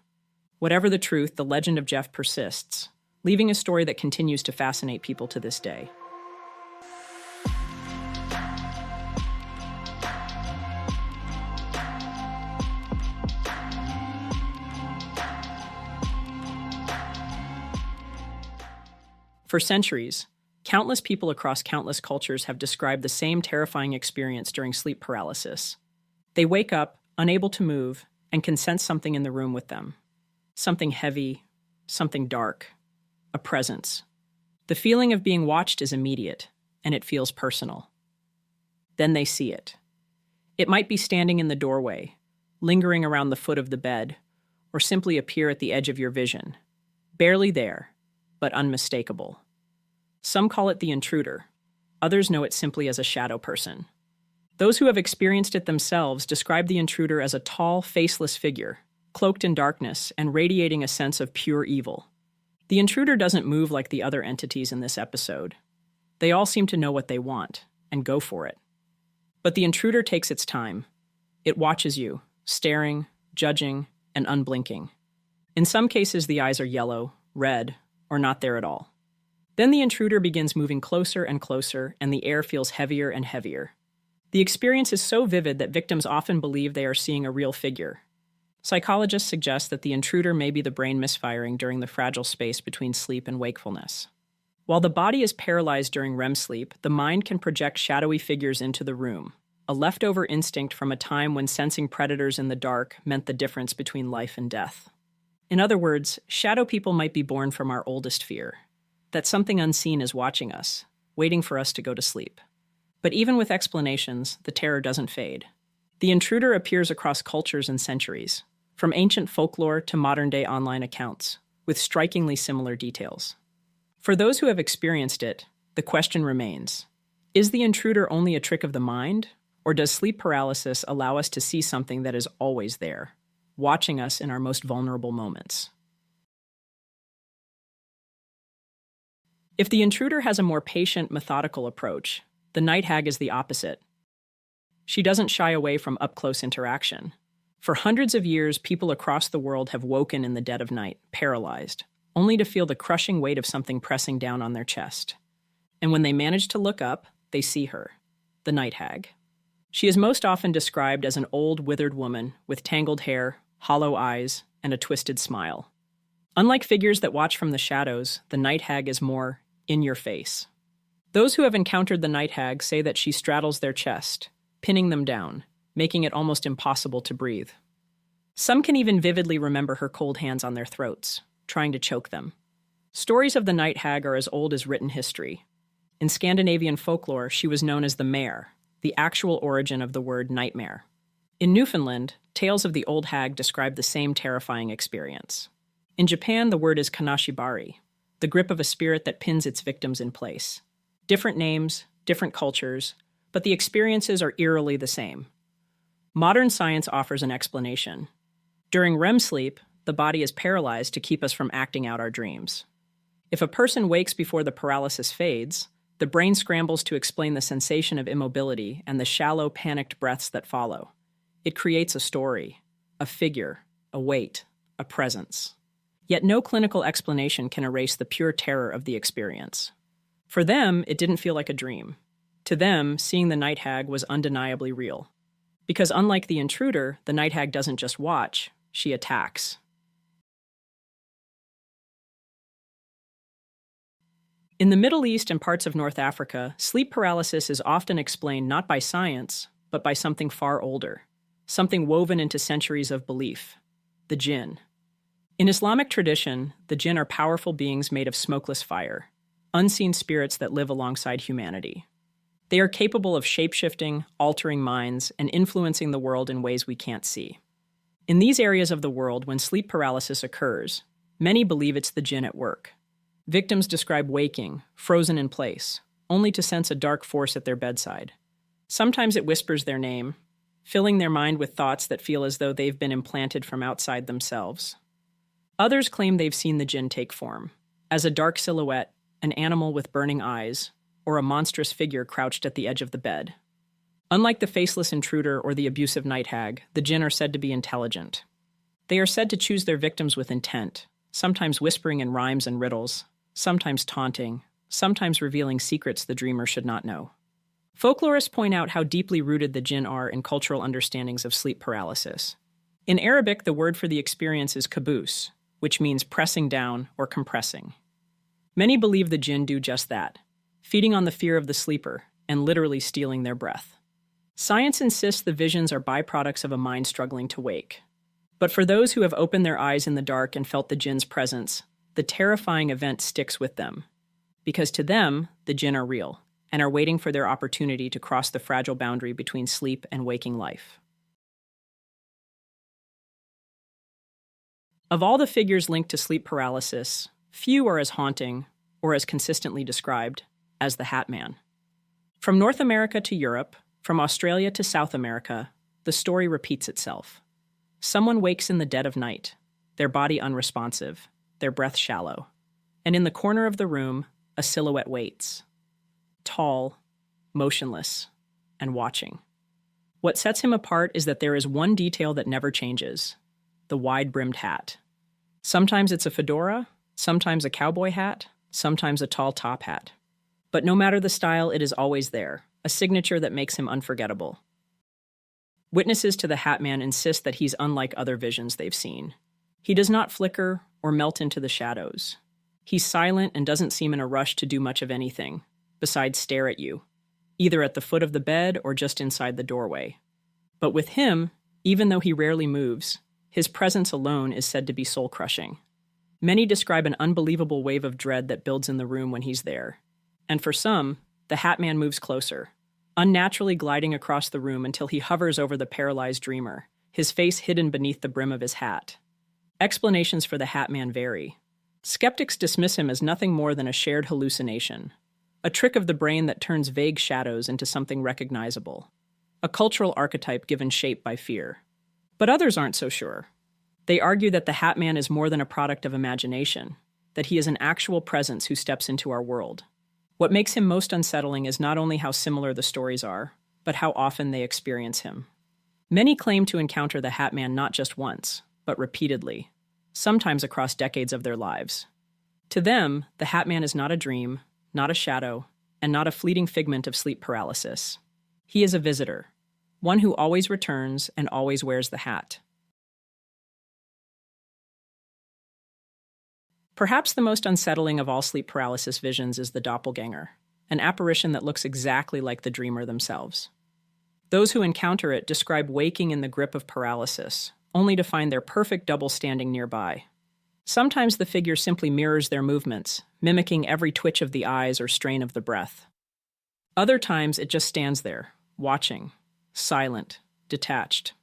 Speaker 1: Whatever the truth, the legend of Jeff persists, leaving a story that continues to fascinate people to this day. For centuries, countless people across countless cultures have described the same terrifying experience during sleep paralysis. They wake up, unable to move, and can sense something in the room with them. Something heavy, something dark, a presence. The feeling of being watched is immediate, and it feels personal. Then they see it. It might be standing in the doorway, lingering around the foot of the bed, or simply appear at the edge of your vision. Barely there, but unmistakable. Some call it the intruder. Others know it simply as a shadow person. Those who have experienced it themselves describe the intruder as a tall, faceless figure, cloaked in darkness and radiating a sense of pure evil. The intruder doesn't move like the other entities in this episode. They all seem to know what they want and go for it. But the intruder takes its time. It watches you, staring, judging, and unblinking. In some cases, the eyes are yellow, red, or not there at all. Then the intruder begins moving closer and closer, and the air feels heavier and heavier. The experience is so vivid that victims often believe they are seeing a real figure. Psychologists suggest that the intruder may be the brain misfiring during the fragile space between sleep and wakefulness. While the body is paralyzed during REM sleep, the mind can project shadowy figures into the room, a leftover instinct from a time when sensing predators in the dark meant the difference between life and death. In other words, shadow people might be born from our oldest fear, that something unseen is watching us, waiting for us to go to sleep. But even with explanations, the terror doesn't fade. The intruder appears across cultures and centuries, from ancient folklore to modern-day online accounts, with strikingly similar details. For those who have experienced it, the question remains, is the intruder only a trick of the mind, or does sleep paralysis allow us to see something that is always there, watching us in our most vulnerable moments? If the intruder has a more patient, methodical approach, the night hag is the opposite. She doesn't shy away from up-close interaction. For hundreds of years, people across the world have woken in the dead of night, paralyzed, only to feel the crushing weight of something pressing down on their chest. And when they manage to look up, they see her, the night hag. She is most often described as an old, withered woman with tangled hair, hollow eyes, and a twisted smile. Unlike figures that watch from the shadows, the night hag is more in your face. Those who have encountered the night hag say that she straddles their chest, pinning them down, making it almost impossible to breathe. Some can even vividly remember her cold hands on their throats, trying to choke them. Stories of the night hag are as old as written history. In Scandinavian folklore, she was known as the mare, the actual origin of the word nightmare. In Newfoundland, tales of the old hag describe the same terrifying experience. In Japan, the word is kanashibari, the grip of a spirit that pins its victims in place. Different names, different cultures, but the experiences are eerily the same. Modern science offers an explanation. During REM sleep, the body is paralyzed to keep us from acting out our dreams. If a person wakes before the paralysis fades, the brain scrambles to explain the sensation of immobility and the shallow, panicked breaths that follow. It creates a story, a figure, a weight, a presence. Yet no clinical explanation can erase the pure terror of the experience. For them, it didn't feel like a dream. To them, seeing the night hag was undeniably real. Because unlike the intruder, the night hag doesn't just watch, she attacks. In the Middle East and parts of North Africa, sleep paralysis is often explained not by science, but by something far older, something woven into centuries of belief: the jinn. In Islamic tradition, the jinn are powerful beings made of smokeless fire, unseen spirits that live alongside humanity. They are capable of shape-shifting, altering minds, and influencing the world in ways we can't see. In these areas of the world, when sleep paralysis occurs, many believe it's the jinn at work. Victims describe waking, frozen in place, only to sense a dark force at their bedside. Sometimes it whispers their name, filling their mind with thoughts that feel as though they've been implanted from outside themselves. Others claim they've seen the jinn take form, as a dark silhouette, an animal with burning eyes, or a monstrous figure crouched at the edge of the bed. Unlike the faceless intruder or the abusive night hag, the jinn are said to be intelligent. They are said to choose their victims with intent, sometimes whispering in rhymes and riddles, sometimes taunting, sometimes revealing secrets the dreamer should not know. Folklorists point out how deeply rooted the jinn are in cultural understandings of sleep paralysis. In Arabic, the word for the experience is kabus, which means pressing down or compressing. Many believe the jinn do just that, feeding on the fear of the sleeper and literally stealing their breath. Science insists the visions are byproducts of a mind struggling to wake. But for those who have opened their eyes in the dark and felt the jinn's presence, the terrifying event sticks with them. Because to them, the jinn are real and are waiting for their opportunity to cross the fragile boundary between sleep and waking life. Of all the figures linked to sleep paralysis, few are as haunting, or as consistently described, as the Hat Man. From North America to Europe, from Australia to South America, the story repeats itself. Someone wakes in the dead of night, their body unresponsive, their breath shallow, and in the corner of the room, a silhouette waits. Tall, motionless, and watching. What sets him apart is that there is one detail that never changes: the wide-brimmed hat. Sometimes it's a fedora, sometimes a cowboy hat, sometimes a tall top hat. But no matter the style, it is always there, a signature that makes him unforgettable. Witnesses to the Hat Man insist that he's unlike other visions they've seen. He does not flicker or melt into the shadows. He's silent and doesn't seem in a rush to do much of anything, besides stare at you, either at the foot of the bed or just inside the doorway. But with him, even though he rarely moves, his presence alone is said to be soul-crushing. Many describe an unbelievable wave of dread that builds in the room when he's there. And for some, the Hat Man moves closer, unnaturally gliding across the room until he hovers over the paralyzed dreamer, his face hidden beneath the brim of his hat. Explanations for the Hat Man vary. Skeptics dismiss him as nothing more than a shared hallucination, a trick of the brain that turns vague shadows into something recognizable, a cultural archetype given shape by fear. But others aren't so sure. They argue that the Hat Man is more than a product of imagination, that he is an actual presence who steps into our world. What makes him most unsettling is not only how similar the stories are, but how often they experience him. Many claim to encounter the Hat Man not just once, but repeatedly, sometimes across decades of their lives. To them, the Hat Man is not a dream, not a shadow, and not a fleeting figment of sleep paralysis. He is a visitor, one who always returns and always wears the hat. Perhaps the most unsettling of all sleep paralysis visions is the doppelganger, an apparition that looks exactly like the dreamer themselves. Those who encounter it describe waking in the grip of paralysis, only to find their perfect double standing nearby. Sometimes the figure simply mirrors their movements, mimicking every twitch of the eyes or strain of the breath. Other times it just stands there, watching, silent, detached.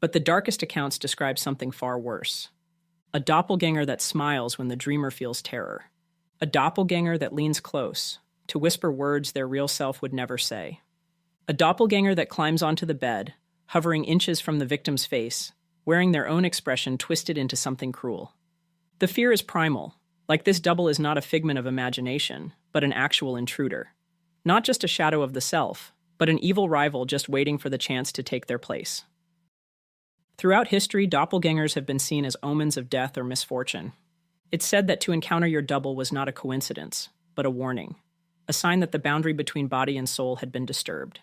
Speaker 1: But the darkest accounts describe something far worse. A doppelganger that smiles when the dreamer feels terror. A doppelganger that leans close, to whisper words their real self would never say. A doppelganger that climbs onto the bed, hovering inches from the victim's face, wearing their own expression twisted into something cruel. The fear is primal, like this double is not a figment of imagination, but an actual intruder. Not just a shadow of the self, but an evil rival just waiting for the chance to take their place. Throughout history, doppelgangers have been seen as omens of death or misfortune. It's said that to encounter your double was not a coincidence, but a warning, a sign that the boundary between body and soul had been disturbed.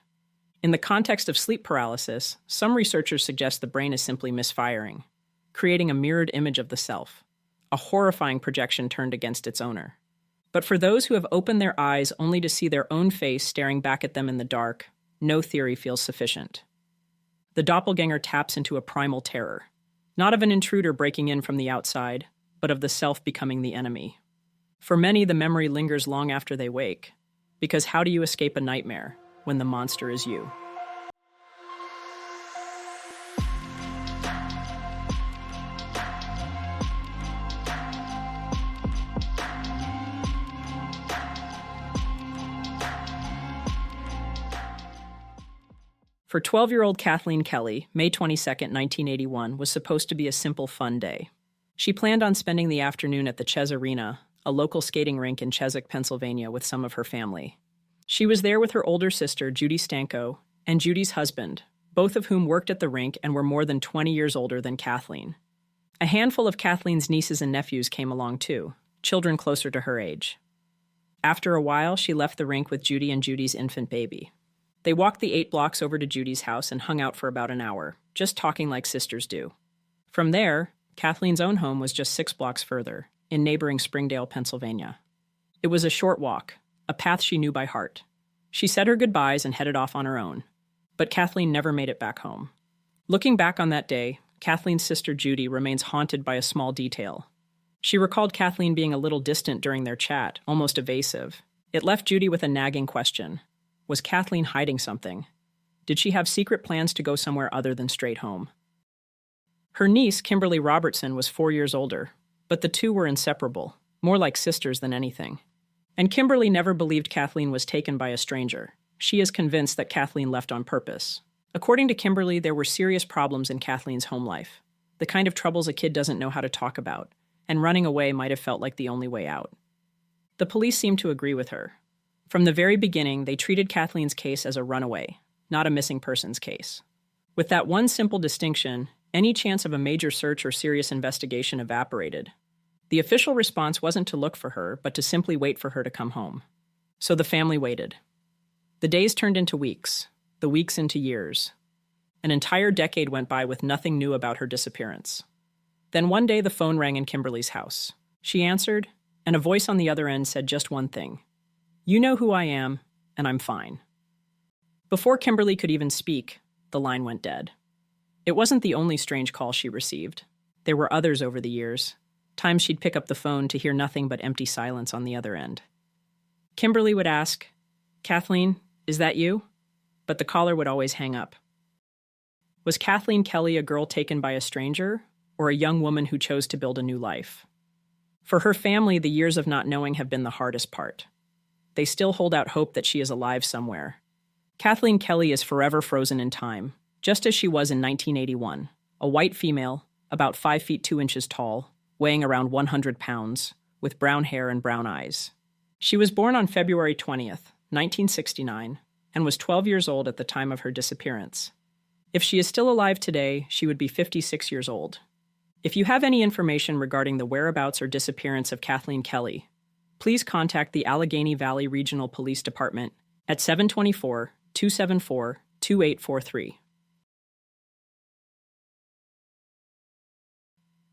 Speaker 1: In the context of sleep paralysis, some researchers suggest the brain is simply misfiring, creating a mirrored image of the self, a horrifying projection turned against its owner. But for those who have opened their eyes only to see their own face staring back at them in the dark, no theory feels sufficient. The doppelganger taps into a primal terror, not of an intruder breaking in from the outside, but of the self becoming the enemy. For many, the memory lingers long after they wake, because how do you escape a nightmare when the monster is you? For 12-year-old Kathleen Kelly, May 22, 1981, was supposed to be a simple, fun day. She planned on spending the afternoon at the Ches Arena, a local skating rink in Cheswick, Pennsylvania, with some of her family. She was there with her older sister, Judy Stanko, and Judy's husband, both of whom worked at the rink and were more than 20 years older than Kathleen. A handful of Kathleen's nieces and nephews came along too, children closer to her age. After a while, she left the rink with Judy and Judy's infant baby. They walked the 8 blocks over to Judy's house and hung out for about an hour, just talking like sisters do. From there, Kathleen's own home was just 6 blocks further, in neighboring Springdale, Pennsylvania. It was a short walk, a path she knew by heart. She said her goodbyes and headed off on her own, but Kathleen never made it back home. Looking back on that day, Kathleen's sister Judy remains haunted by a small detail. She recalled Kathleen being a little distant during their chat, almost evasive. It left Judy with a nagging question. Was Kathleen hiding something? Did she have secret plans to go somewhere other than straight home? Her niece, Kimberly Robertson, was 4 years older, but the two were inseparable, more like sisters than anything. And Kimberly never believed Kathleen was taken by a stranger. She is convinced that Kathleen left on purpose. According to Kimberly, there were serious problems in Kathleen's home life, the kind of troubles a kid doesn't know how to talk about, and running away might have felt like the only way out. The police seemed to agree with her. From the very beginning, they treated Kathleen's case as a runaway, not a missing persons case. With that one simple distinction, any chance of a major search or serious investigation evaporated. The official response wasn't to look for her, but to simply wait for her to come home. So the family waited. The days turned into weeks, the weeks into years. An entire decade went by with nothing new about her disappearance. Then one day the phone rang in Kimberly's house. She answered, and a voice on the other end said just one thing. You know who I am, and I'm fine. Before Kimberly could even speak, the line went dead. It wasn't the only strange call she received. There were others over the years. Times she'd pick up the phone to hear nothing but empty silence on the other end. Kimberly would ask, Kathleen, is that you? But the caller would always hang up. Was Kathleen Kelly a girl taken by a stranger, or a young woman who chose to build a new life? For her family, the years of not knowing have been the hardest part. They still hold out hope that she is alive somewhere. Kathleen Kelly is forever frozen in time, just as she was in 1981, a white female, about 5 feet 2 inches tall, weighing around 100 pounds, with brown hair and brown eyes. She was born on February 20th, 1969, and was 12 years old at the time of her disappearance. If she is still alive today, she would be 56 years old. If you have any information regarding the whereabouts or disappearance of Kathleen Kelly, please contact the Allegheny Valley Regional Police Department at 724-274-2843.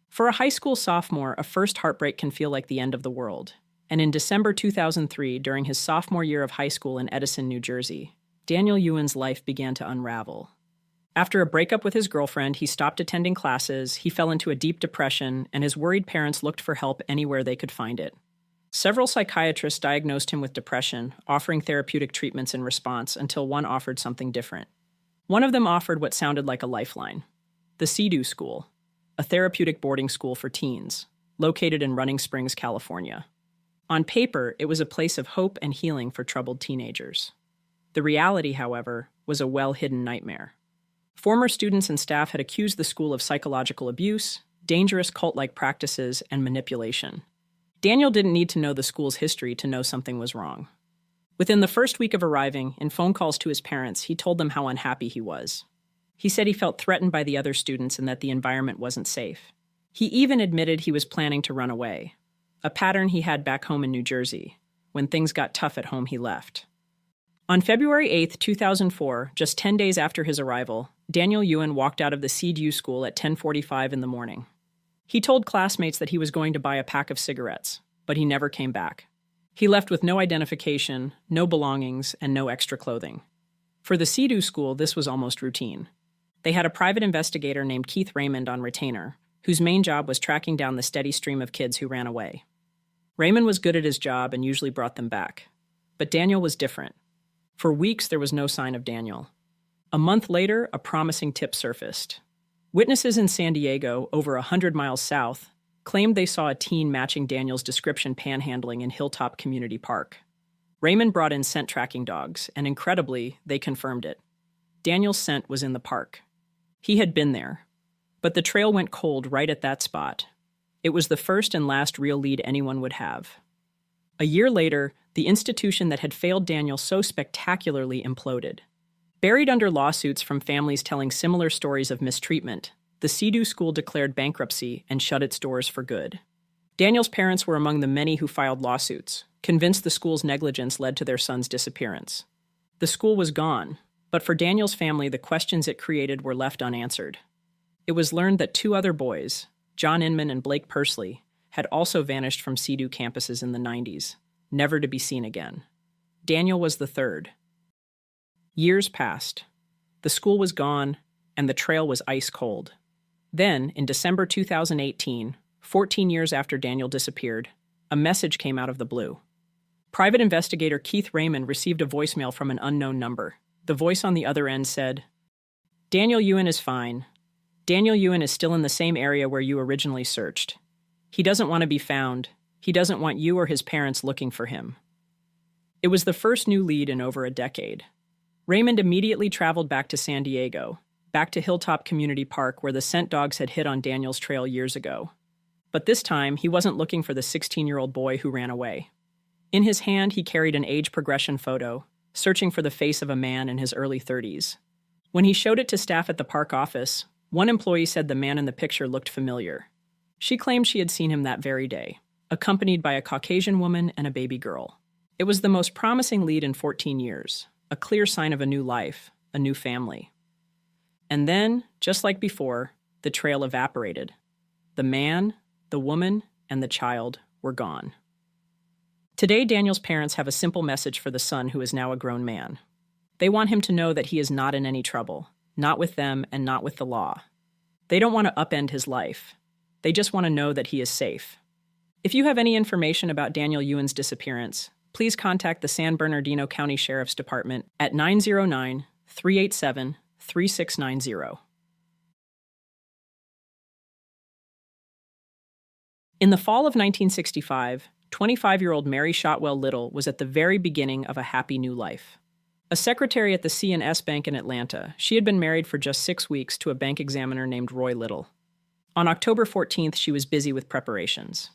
Speaker 1: For a high school sophomore, a first heartbreak can feel like the end of the world. And in December 2003, during his sophomore year of high school in Edison, New Jersey, Daniel Ewan's life began to unravel. After a breakup with his girlfriend, he stopped attending classes, he fell into a deep depression, and his worried parents looked for help anywhere they could find it. Several psychiatrists diagnosed him with depression, offering therapeutic treatments in response until one offered something different. One of them offered what sounded like a lifeline: the CEDU School, a therapeutic boarding school for teens, located in Running Springs, California. On paper, it was a place of hope and healing for troubled teenagers. The reality, however, was a well-hidden nightmare. Former students and staff had accused the school of psychological abuse, dangerous cult-like practices, and manipulation. Daniel didn't need to know the school's history to know something was wrong. Within the first week of arriving, in phone calls to his parents, he told them how unhappy he was. He said he felt threatened by the other students and that the environment wasn't safe. He even admitted he was planning to run away, a pattern he had back home in New Jersey. When things got tough at home, he left. On February 8, 2004, just 10 days after his arrival, Daniel Ewan walked out of the CEDU school at 10:45 in the morning. He told classmates that he was going to buy a pack of cigarettes, but he never came back. He left with no identification, no belongings, and no extra clothing. For the CEDU school, this was almost routine. They had a private investigator named Keith Raymond on retainer, whose main job was tracking down the steady stream of kids who ran away. Raymond was good at his job and usually brought them back. But Daniel was different. For weeks, there was no sign of Daniel. A month later, a promising tip surfaced. Witnesses in San Diego, over 100 miles south, claimed they saw a teen matching Daniel's description panhandling in Hilltop Community Park. Raymond brought in scent tracking dogs, and incredibly, they confirmed it. Daniel's scent was in the park. He had been there. But the trail went cold right at that spot. It was the first and last real lead anyone would have. A year later, the institution that had failed Daniel so spectacularly imploded. Buried under lawsuits from families telling similar stories of mistreatment, the CEDU school declared bankruptcy and shut its doors for good. Daniel's parents were among the many who filed lawsuits, convinced the school's negligence led to their son's disappearance. The school was gone, but for Daniel's family, the questions it created were left unanswered. It was learned that 2 other boys, John Inman and Blake Pursley, had also vanished from CEDU campuses in the 90s, never to be seen again. Daniel was the third. Years passed. The school was gone, and the trail was ice cold. Then, in December 2018, 14 years after Daniel disappeared, a message came out of the blue. Private investigator Keith Raymond received a voicemail from an unknown number. The voice on the other end said, "Daniel Ewan is fine. Daniel Ewan is still in the same area where you originally searched. He doesn't want to be found. He doesn't want you or his parents looking for him." It was the first new lead in over a decade. Raymond immediately traveled back to San Diego, back to Hilltop Community Park where the scent dogs had hit on Daniel's trail years ago. But this time, he wasn't looking for the 16-year-old boy who ran away. In his hand, he carried an age progression photo, searching for the face of a man in his early 30s. When he showed it to staff at the park office, one employee said the man in the picture looked familiar. She claimed she had seen him that very day, accompanied by a Caucasian woman and a baby girl. It was the most promising lead in 14 years, a clear sign of a new life, a new family. And then, just like before, the trail evaporated. The man, the woman, and the child were gone. Today, Daniel's parents have a simple message for the son who is now a grown man. They want him to know that he is not in any trouble, not with them and not with the law. They don't want to upend his life. They just want to know that he is safe. If you have any information about Daniel Ewan's disappearance, please contact the San Bernardino County Sheriff's Department at 909-387-3690. In the fall of 1965, 25-year-old Mary Shotwell Little was at the very beginning of a happy new life. A secretary at the C&S Bank in Atlanta, she had been married for just 6 weeks to a bank examiner named Roy Little. On October 14th, she was busy with preparations.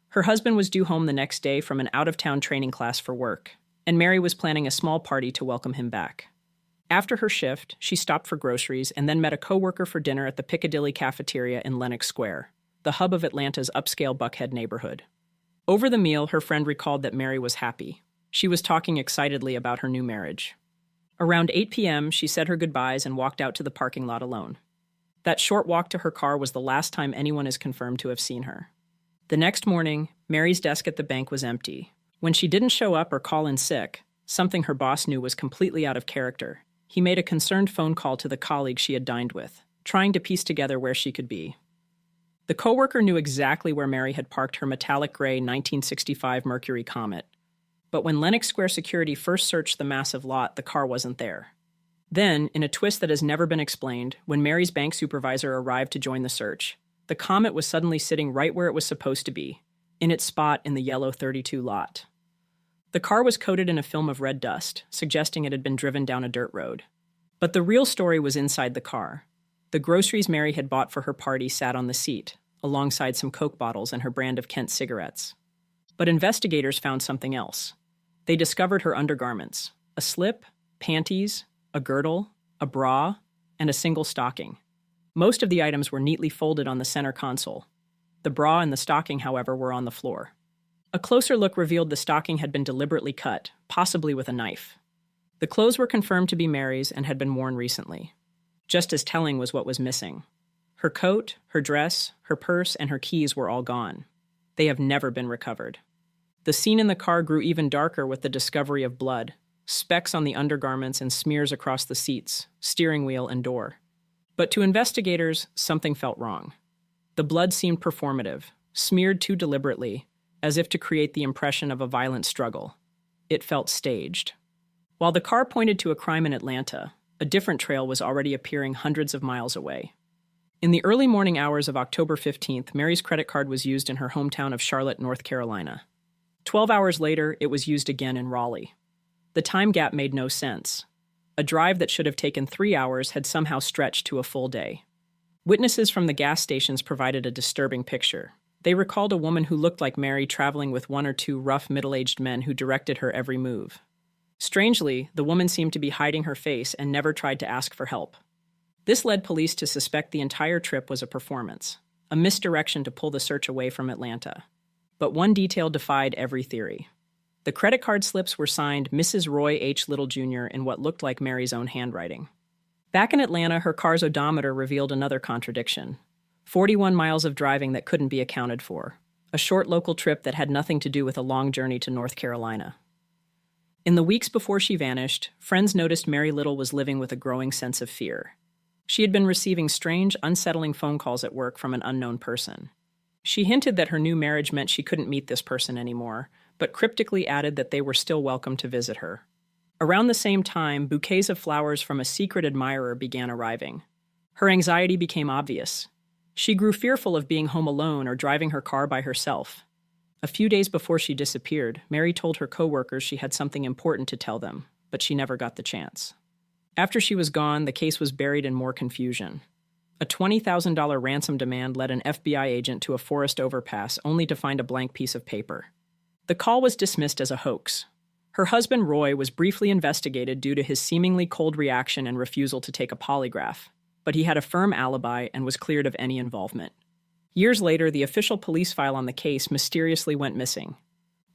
Speaker 1: Her husband was due home the next day from an out-of-town training class for work, and Mary was planning a small party to welcome him back. After her shift, she stopped for groceries and then met a coworker for dinner at the Piccadilly Cafeteria in Lenox Square, the hub of Atlanta's upscale Buckhead neighborhood. Over the meal, her friend recalled that Mary was happy. She was talking excitedly about her new marriage. Around 8 p.m., she said her goodbyes and walked out to the parking lot alone. That short walk to her car was the last time anyone is confirmed to have seen her. The next morning, Mary's desk at the bank was empty. When she didn't show up or call in sick, something her boss knew was completely out of character, he made a concerned phone call to the colleague she had dined with, trying to piece together where she could be. The coworker knew exactly where Mary had parked her metallic gray 1965 Mercury Comet. But when Lenox Square security first searched the massive lot, the car wasn't there. Then, in a twist that has never been explained, when Mary's bank supervisor arrived to join the search, the Comet was suddenly sitting right where it was supposed to be, in its spot in the yellow 32 lot. The car was coated in a film of red dust, suggesting it had been driven down a dirt road. But the real story was inside the car. The groceries Mary had bought for her party sat on the seat, alongside some Coke bottles and her brand of Kent cigarettes. But investigators found something else. They discovered her undergarments: a slip, panties, a girdle, a bra, and a single stocking. Most of the items were neatly folded on the center console. The bra and the stocking, however, were on the floor. A closer look revealed the stocking had been deliberately cut, possibly with a knife. The clothes were confirmed to be Mary's and had been worn recently. Just as telling was what was missing. Her coat, her dress, her purse, and her keys were all gone. They have never been recovered. The scene in the car grew even darker with the discovery of blood, specks on the undergarments and smears across the seats, steering wheel, and door. But to investigators, something felt wrong. The blood seemed performative, smeared too deliberately, as if to create the impression of a violent struggle. It felt staged. While the car pointed to a crime in Atlanta, a different trail was already appearing hundreds of miles away. In the early morning hours of October 15th, Mary's credit card was used in her hometown of Charlotte, North Carolina. 12 hours later, it was used again in Raleigh. The time gap made no sense. A drive that should have taken 3 hours had somehow stretched to a full day. Witnesses from the gas stations provided a disturbing picture. They recalled a woman who looked like Mary traveling with one or two rough middle-aged men who directed her every move. Strangely, the woman seemed to be hiding her face and never tried to ask for help. This led police to suspect the entire trip was a performance, a misdirection to pull the search away from Atlanta. But one detail defied every theory. The credit card slips were signed Mrs. Roy H. Little Jr. in what looked like Mary's own handwriting. Back in Atlanta, her car's odometer revealed another contradiction. 41 miles of driving that couldn't be accounted for. A short local trip that had nothing to do with a long journey to North Carolina. In the weeks before she vanished, friends noticed Mary Little was living with a growing sense of fear. She had been receiving strange, unsettling phone calls at work from an unknown person. She hinted that her new marriage meant she couldn't meet this person anymore, but cryptically added that they were still welcome to visit her. Around the same time, bouquets of flowers from a secret admirer began arriving. Her anxiety became obvious. She grew fearful of being home alone or driving her car by herself. A few days before she disappeared, Mary told her coworkers she had something important to tell them, but she never got the chance. After she was gone, the case was buried in more confusion. A $20,000 ransom demand led an FBI agent to a forest overpass only to find a blank piece of paper. The call was dismissed as a hoax. Her husband, Roy, was briefly investigated due to his seemingly cold reaction and refusal to take a polygraph, but he had a firm alibi and was cleared of any involvement. Years later, the official police file on the case mysteriously went missing.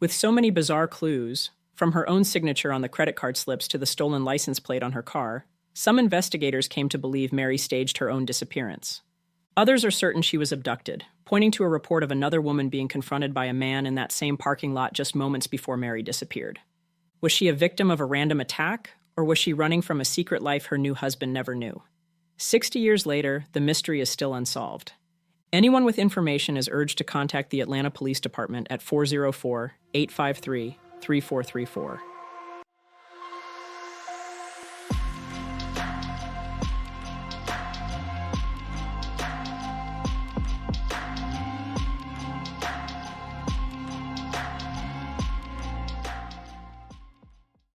Speaker 1: With so many bizarre clues, from her own signature on the credit card slips to the stolen license plate on her car, some investigators came to believe Mary staged her own disappearance. Others are certain she was abducted, pointing to a report of another woman being confronted by a man in that same parking lot just moments before Mary disappeared. Was she a victim of a random attack, or was she running from a secret life her new husband never knew? 60 years later, the mystery is still unsolved. Anyone with information is urged to contact the Atlanta Police Department at 404-853-3434.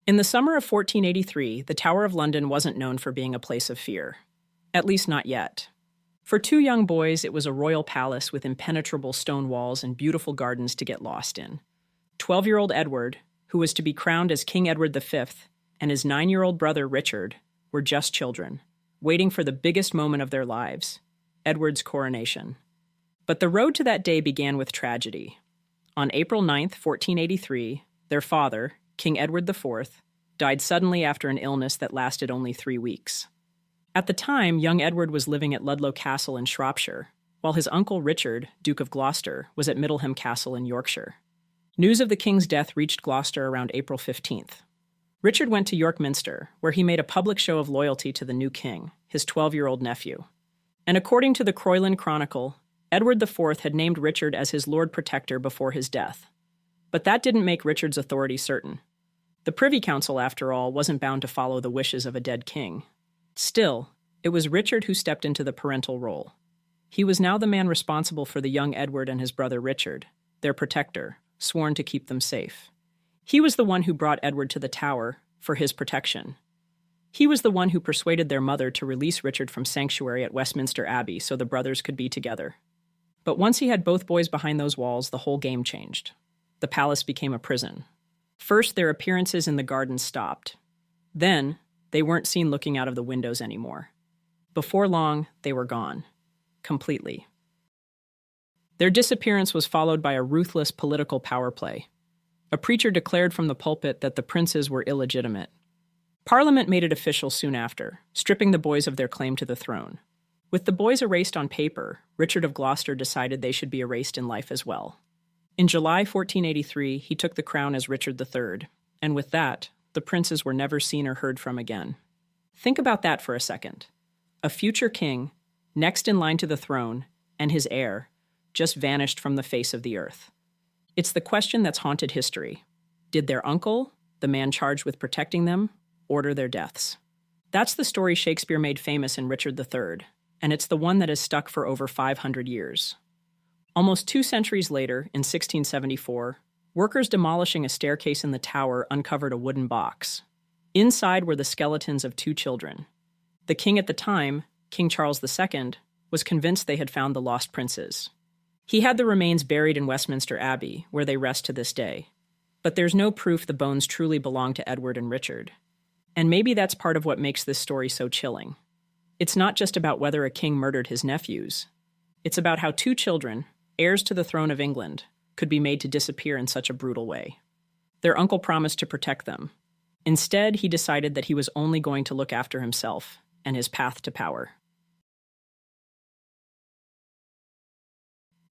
Speaker 1: In the summer of 1483, the Tower of London wasn't known for being a place of fear. At least not yet. For two young boys, it was a royal palace with impenetrable stone walls and beautiful gardens to get lost in. 12-year-old Edward, who was to be crowned as King Edward V, and his 9-year-old brother Richard were just children, waiting for the biggest moment of their lives, Edward's coronation. But the road to that day began with tragedy. On April 9, 1483, their father, King Edward IV, died suddenly after an illness that lasted only 3 weeks. At the time, young Edward was living at Ludlow Castle in Shropshire, while his uncle Richard, Duke of Gloucester, was at Middleham Castle in Yorkshire. News of the king's death reached Gloucester around April 15th. Richard went to York Minster, where he made a public show of loyalty to the new king, his 12-year-old nephew. And according to the Croyland Chronicle, Edward IV had named Richard as his Lord Protector before his death. But that didn't make Richard's authority certain. The Privy Council, after all, wasn't bound to follow the wishes of a dead king. Still, it was Richard who stepped into the parental role. He was now the man responsible for the young Edward and his brother Richard, their protector, sworn to keep them safe. He was the one who brought Edward to the Tower for his protection. He was the one who persuaded their mother to release Richard from sanctuary at Westminster Abbey so the brothers could be together. But once he had both boys behind those walls, the whole game changed. The palace became a prison. First, their appearances in the gardens stopped. Then, they weren't seen looking out of the windows anymore. Before long, they were gone. Completely. Their disappearance was followed by a ruthless political power play. A preacher declared from the pulpit that the princes were illegitimate. Parliament made it official soon after, stripping the boys of their claim to the throne. With the boys erased on paper, Richard of Gloucester decided they should be erased in life as well. In July 1483, he took the crown as Richard III, and with that, the princes were never seen or heard from again. Think about that for a second. A future king, next in line to the throne, and his heir, just vanished from the face of the earth. It's the question that's haunted history. Did their uncle, the man charged with protecting them, order their deaths? That's the story Shakespeare made famous in Richard III, and it's the one that has stuck for over 500 years. Almost 2 centuries later, in 1674, workers demolishing a staircase in the tower uncovered a wooden box. Inside were the skeletons of 2 children. The king at the time, King Charles II, was convinced they had found the lost princes. He had the remains buried in Westminster Abbey, where they rest to this day. But there's no proof the bones truly belong to Edward and Richard. And maybe that's part of what makes this story so chilling. It's not just about whether a king murdered his nephews. It's about how 2 children, heirs to the throne of England, could be made to disappear in such a brutal way. Their uncle promised to protect them. Instead, he decided that he was only going to look after himself and his path to power.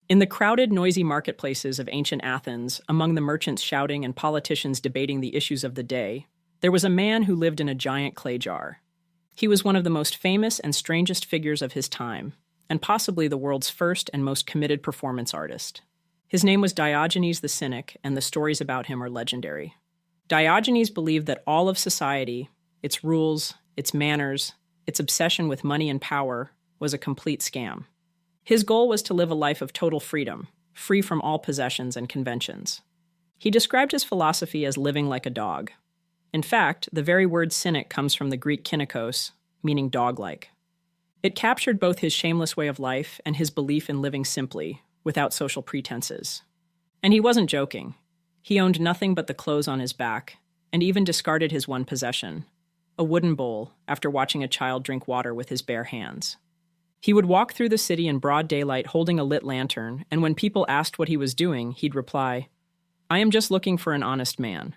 Speaker 1: In the crowded, noisy marketplaces of ancient Athens, among the merchants shouting and politicians debating the issues of the day, there was a man who lived in a giant clay jar. He was one of the most famous and strangest figures of his time, and possibly the world's first and most committed performance artist. His name was Diogenes the Cynic, and the stories about him are legendary. Diogenes believed that all of society, its rules, its manners, its obsession with money and power, was a complete scam. His goal was to live a life of total freedom, free from all possessions and conventions. He described his philosophy as living like a dog. In fact, the very word cynic comes from the Greek kynikos, meaning dog-like. It captured both his shameless way of life and his belief in living simply, without social pretenses. And he wasn't joking. He owned nothing but the clothes on his back, and even discarded his one possession, a wooden bowl, after watching a child drink water with his bare hands. He would walk through the city in broad daylight holding a lit lantern, and when people asked what he was doing, he'd reply, "I am just looking for an honest man."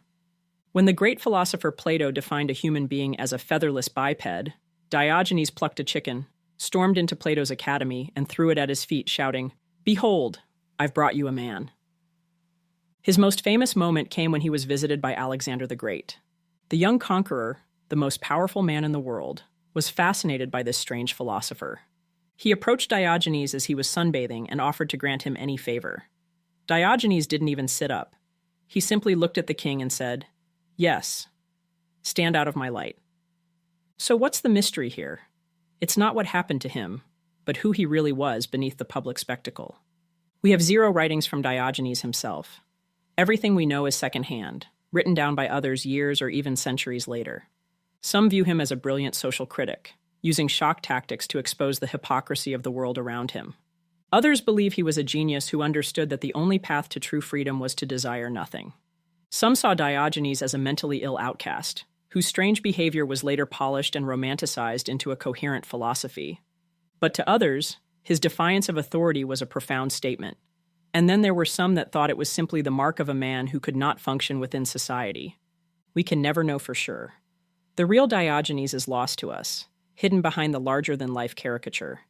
Speaker 1: When the great philosopher Plato defined a human being as a featherless biped, Diogenes plucked a chicken, stormed into Plato's academy, and threw it at his feet, shouting, "Behold, I've brought you a man." His most famous moment came when he was visited by Alexander the Great. The young conqueror, the most powerful man in the world, was fascinated by this strange philosopher. He approached Diogenes as he was sunbathing and offered to grant him any favor. Diogenes didn't even sit up. He simply looked at the king and said, "Yes, stand out of my light." So what's the mystery here? It's not what happened to him, but who he really was beneath the public spectacle. We have zero writings from Diogenes himself. Everything we know is secondhand, written down by others years or even centuries later. Some view him as a brilliant social critic, using shock tactics to expose the hypocrisy of the world around him. Others believe he was a genius who understood that the only path to true freedom was to desire nothing. Some saw Diogenes as a mentally ill outcast, whose strange behavior was later polished and romanticized into a coherent philosophy. But to others, his defiance of authority was a profound statement. And then there were some that thought it was simply the mark of a man who could not function within society. We can never know for sure. The real Diogenes is lost to us, hidden behind the larger-than-life caricature.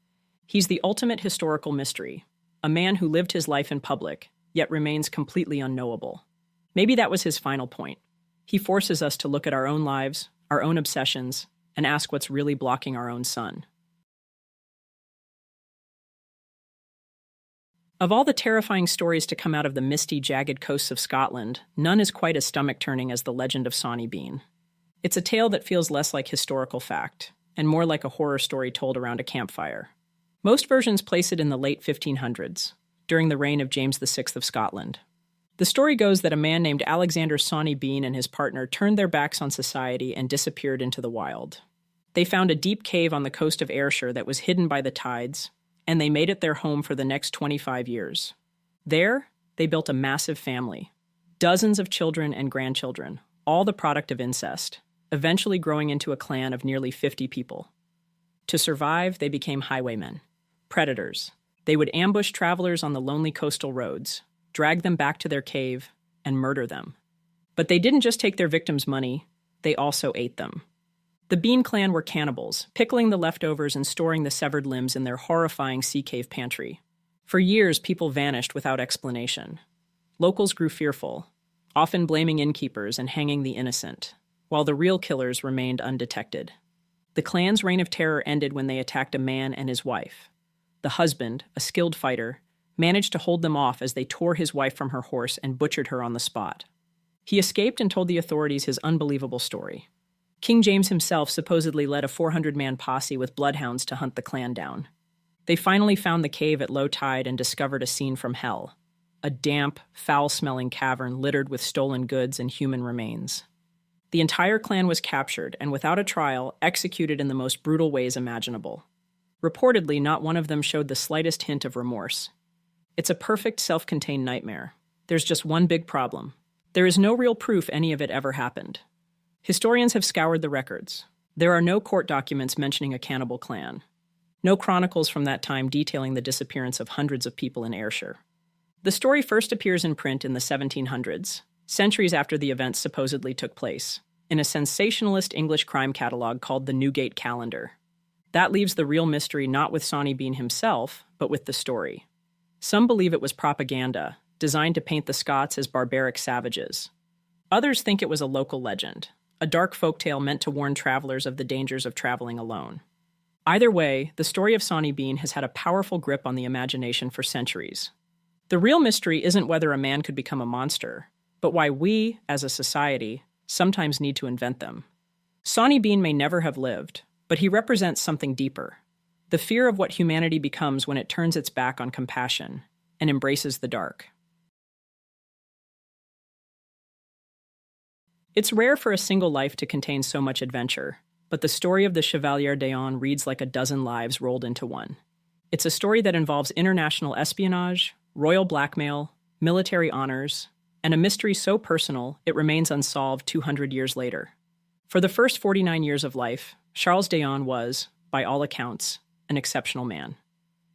Speaker 1: He's the ultimate historical mystery, a man who lived his life in public, yet remains completely unknowable. Maybe that was his final point. He forces us to look at our own lives, our own obsessions, and ask what's really blocking our own sun. Of all the terrifying stories to come out of the misty, jagged coasts of Scotland, none is quite as stomach-turning as the legend of Sawney Bean. It's a tale that feels less like historical fact, and more like a horror story told around a campfire. Most versions place it in the late 1500s, during the reign of James VI of Scotland. The story goes that a man named Alexander Sawney Bean and his partner turned their backs on society and disappeared into the wild. They found a deep cave on the coast of Ayrshire that was hidden by the tides, and they made it their home for the next 25 years. There, they built a massive family, dozens of children and grandchildren, all the product of incest, eventually growing into a clan of nearly 50 people. To survive, they became highwaymen, predators. They would ambush travelers on the lonely coastal roads, drag them back to their cave, and murder them. But they didn't just take their victims' money, they also ate them. The Bean clan were cannibals, pickling the leftovers and storing the severed limbs in their horrifying sea cave pantry. For years, people vanished without explanation. Locals grew fearful, often blaming innkeepers and hanging the innocent, while the real killers remained undetected. The clan's reign of terror ended when they attacked a man and his wife. The husband, a skilled fighter, managed to hold them off as they tore his wife from her horse and butchered her on the spot. He escaped and told the authorities his unbelievable story. King James himself supposedly led a 400-man posse with bloodhounds to hunt the clan down. They finally found the cave at low tide and discovered a scene from hell, a damp, foul-smelling cavern littered with stolen goods and human remains. The entire clan was captured and, without a trial, executed in the most brutal ways imaginable. Reportedly, not one of them showed the slightest hint of remorse. It's a perfect self-contained nightmare. There's just one big problem. There is no real proof any of it ever happened. Historians have scoured the records. There are no court documents mentioning a cannibal clan. No chronicles from that time detailing the disappearance of hundreds of people in Ayrshire. The story first appears in print in the 1700s, centuries after the events supposedly took place, in a sensationalist English crime catalog called the Newgate Calendar. That leaves the real mystery not with Sawney Bean himself, but with the story. Some believe it was propaganda, designed to paint the Scots as barbaric savages. Others think it was a local legend, a dark folktale meant to warn travelers of the dangers of traveling alone. Either way, the story of Sawney Bean has had a powerful grip on the imagination for centuries. The real mystery isn't whether a man could become a monster, but why we, as a society, sometimes need to invent them. Sawney Bean may never have lived, but he represents something deeper: the fear of what humanity becomes when it turns its back on compassion and embraces the dark. It's rare for a single life to contain so much adventure, but the story of the Chevalier d'Eon reads like a dozen lives rolled into one. It's a story that involves international espionage, royal blackmail, military honors, and a mystery so personal it remains unsolved 200 years later. For the first 49 years of life, Charles d'Eon was, by all accounts, an exceptional man.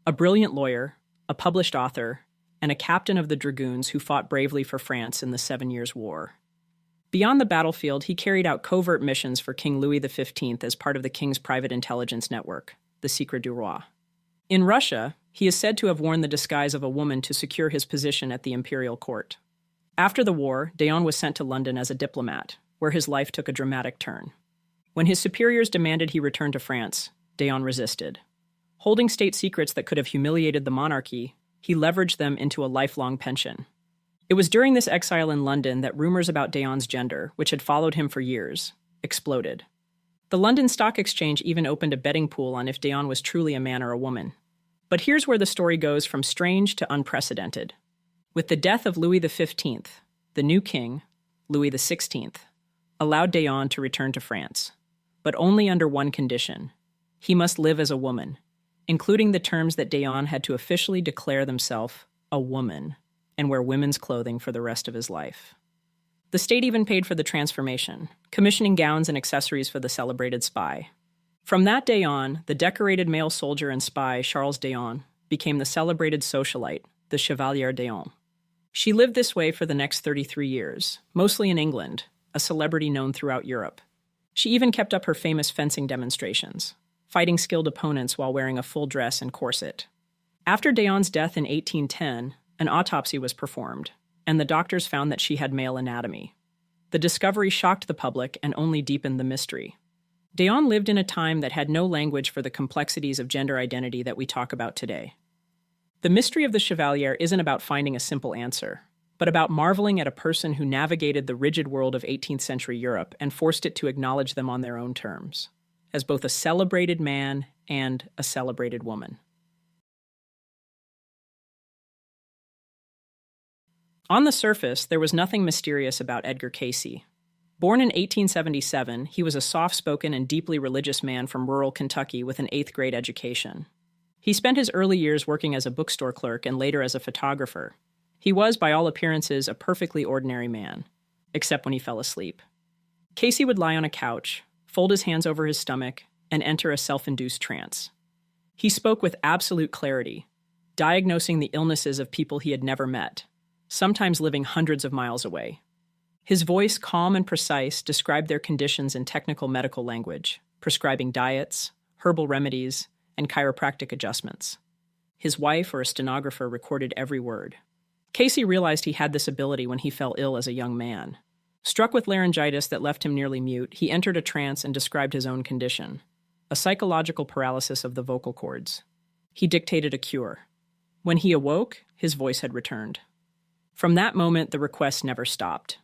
Speaker 1: A brilliant lawyer, a published author, and a captain of the dragoons who fought bravely for France in the 7 Years' War. Beyond the battlefield, he carried out covert missions for King Louis XV as part of the king's private intelligence network, the Secret du Roi. In Russia, he is said to have worn the disguise of a woman to secure his position at the imperial court. After the war, d'Eon was sent to London as a diplomat, where his life took a dramatic turn. When his superiors demanded he return to France, d'Eon resisted. Holding state secrets that could have humiliated the monarchy, he leveraged them into a lifelong pension. It was during this exile in London that rumors about d'Eon's gender, which had followed him for years, exploded. The London Stock Exchange even opened a betting pool on if d'Eon was truly a man or a woman. But here's where the story goes from strange to unprecedented. With the death of Louis XV, the new king, Louis XVI, allowed d'Eon to return to France, but only under one condition: he must live as a woman, including the terms that d'Eon had to officially declare himself a woman and wear women's clothing for the rest of his life. The state even paid for the transformation, commissioning gowns and accessories for the celebrated spy. From that day on, the decorated male soldier and spy Charles d'Eon became the celebrated socialite, the Chevalier d'Eon. She lived this way for the next 33 years, mostly in England, a celebrity known throughout Europe. She even kept up her famous fencing demonstrations, fighting skilled opponents while wearing a full dress and corset. After d'Eon's death in 1810, an autopsy was performed, and the doctors found that she had male anatomy. The discovery shocked the public and only deepened the mystery. d'Eon lived in a time that had no language for the complexities of gender identity that we talk about today. The mystery of the Chevalier isn't about finding a simple answer, but about marveling at a person who navigated the rigid world of 18th century Europe and forced it to acknowledge them on their own terms, as both a celebrated man and a celebrated woman. On the surface, there was nothing mysterious about Edgar Cayce. Born in 1877, he was a soft-spoken and deeply religious man from rural Kentucky with an 8th grade education. He spent his early years working as a bookstore clerk and later as a photographer. He was, by all appearances, a perfectly ordinary man, except when he fell asleep. Cayce would lie on a couch, fold his hands over his stomach, and enter a self-induced trance. He spoke with absolute clarity, diagnosing the illnesses of people he had never met, sometimes living hundreds of miles away. His voice, calm and precise, described their conditions in technical medical language, prescribing diets, herbal remedies, and chiropractic adjustments. His wife or a stenographer recorded every word. Cayce realized he had this ability when he fell ill as a young man. Struck with laryngitis that left him nearly mute, he entered a trance and described his own condition: a psychological paralysis of the vocal cords. He dictated a cure. When he awoke, his voice had returned. From that moment, the request never stopped.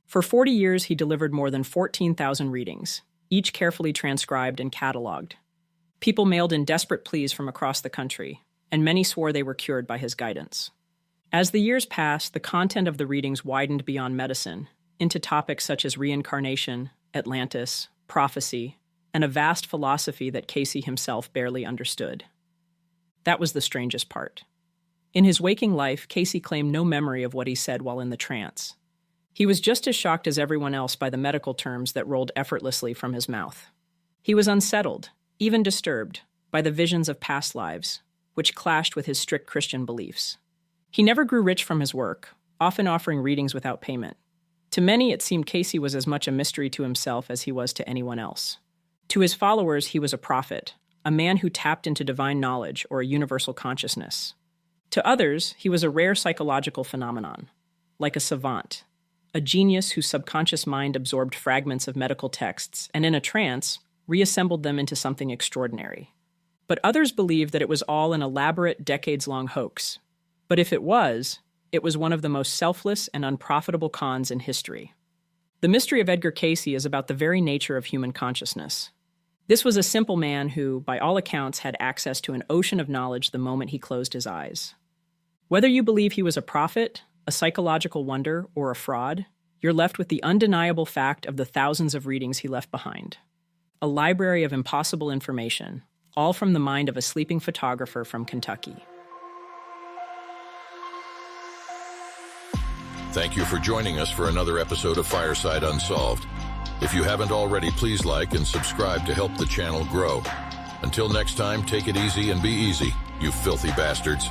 Speaker 1: For 40 years, he delivered more than 14,000 readings, each carefully transcribed and cataloged. People mailed in desperate pleas from across the country, and many swore they were cured by his guidance. As the years passed, the content of the readings widened beyond medicine, into topics such as reincarnation, Atlantis, prophecy, and a vast philosophy that Cayce himself barely understood. That was the strangest part. In his waking life, Cayce claimed no memory of what he said while in the trance. He was just as shocked as everyone else by the medical terms that rolled effortlessly from his mouth. He was unsettled, even disturbed, by the visions of past lives, which clashed with his strict Christian beliefs. He never grew rich from his work, often offering readings without payment. To many, it seemed Cayce was as much a mystery to himself as he was to anyone else. To his followers, he was a prophet, a man who tapped into divine knowledge or a universal consciousness. To others, he was a rare psychological phenomenon, like a savant, a genius whose subconscious mind absorbed fragments of medical texts and, in a trance, reassembled them into something extraordinary. But others believed that it was all an elaborate, decades-long hoax. But if it was one of the most selfless and unprofitable cons in history. The mystery of Edgar Cayce is about the very nature of human consciousness. This was a simple man who, by all accounts, had access to an ocean of knowledge the moment he closed his eyes. Whether you believe he was a prophet, a psychological wonder, or a fraud, you're left with the undeniable fact of the thousands of readings he left behind. A library of impossible information, all from the mind of a sleeping photographer from Kentucky.
Speaker 2: Thank you for joining us for another episode of Fireside Unsolved. If you haven't already, please like and subscribe to help the channel grow. Until next time, take it easy and be easy, you filthy bastards.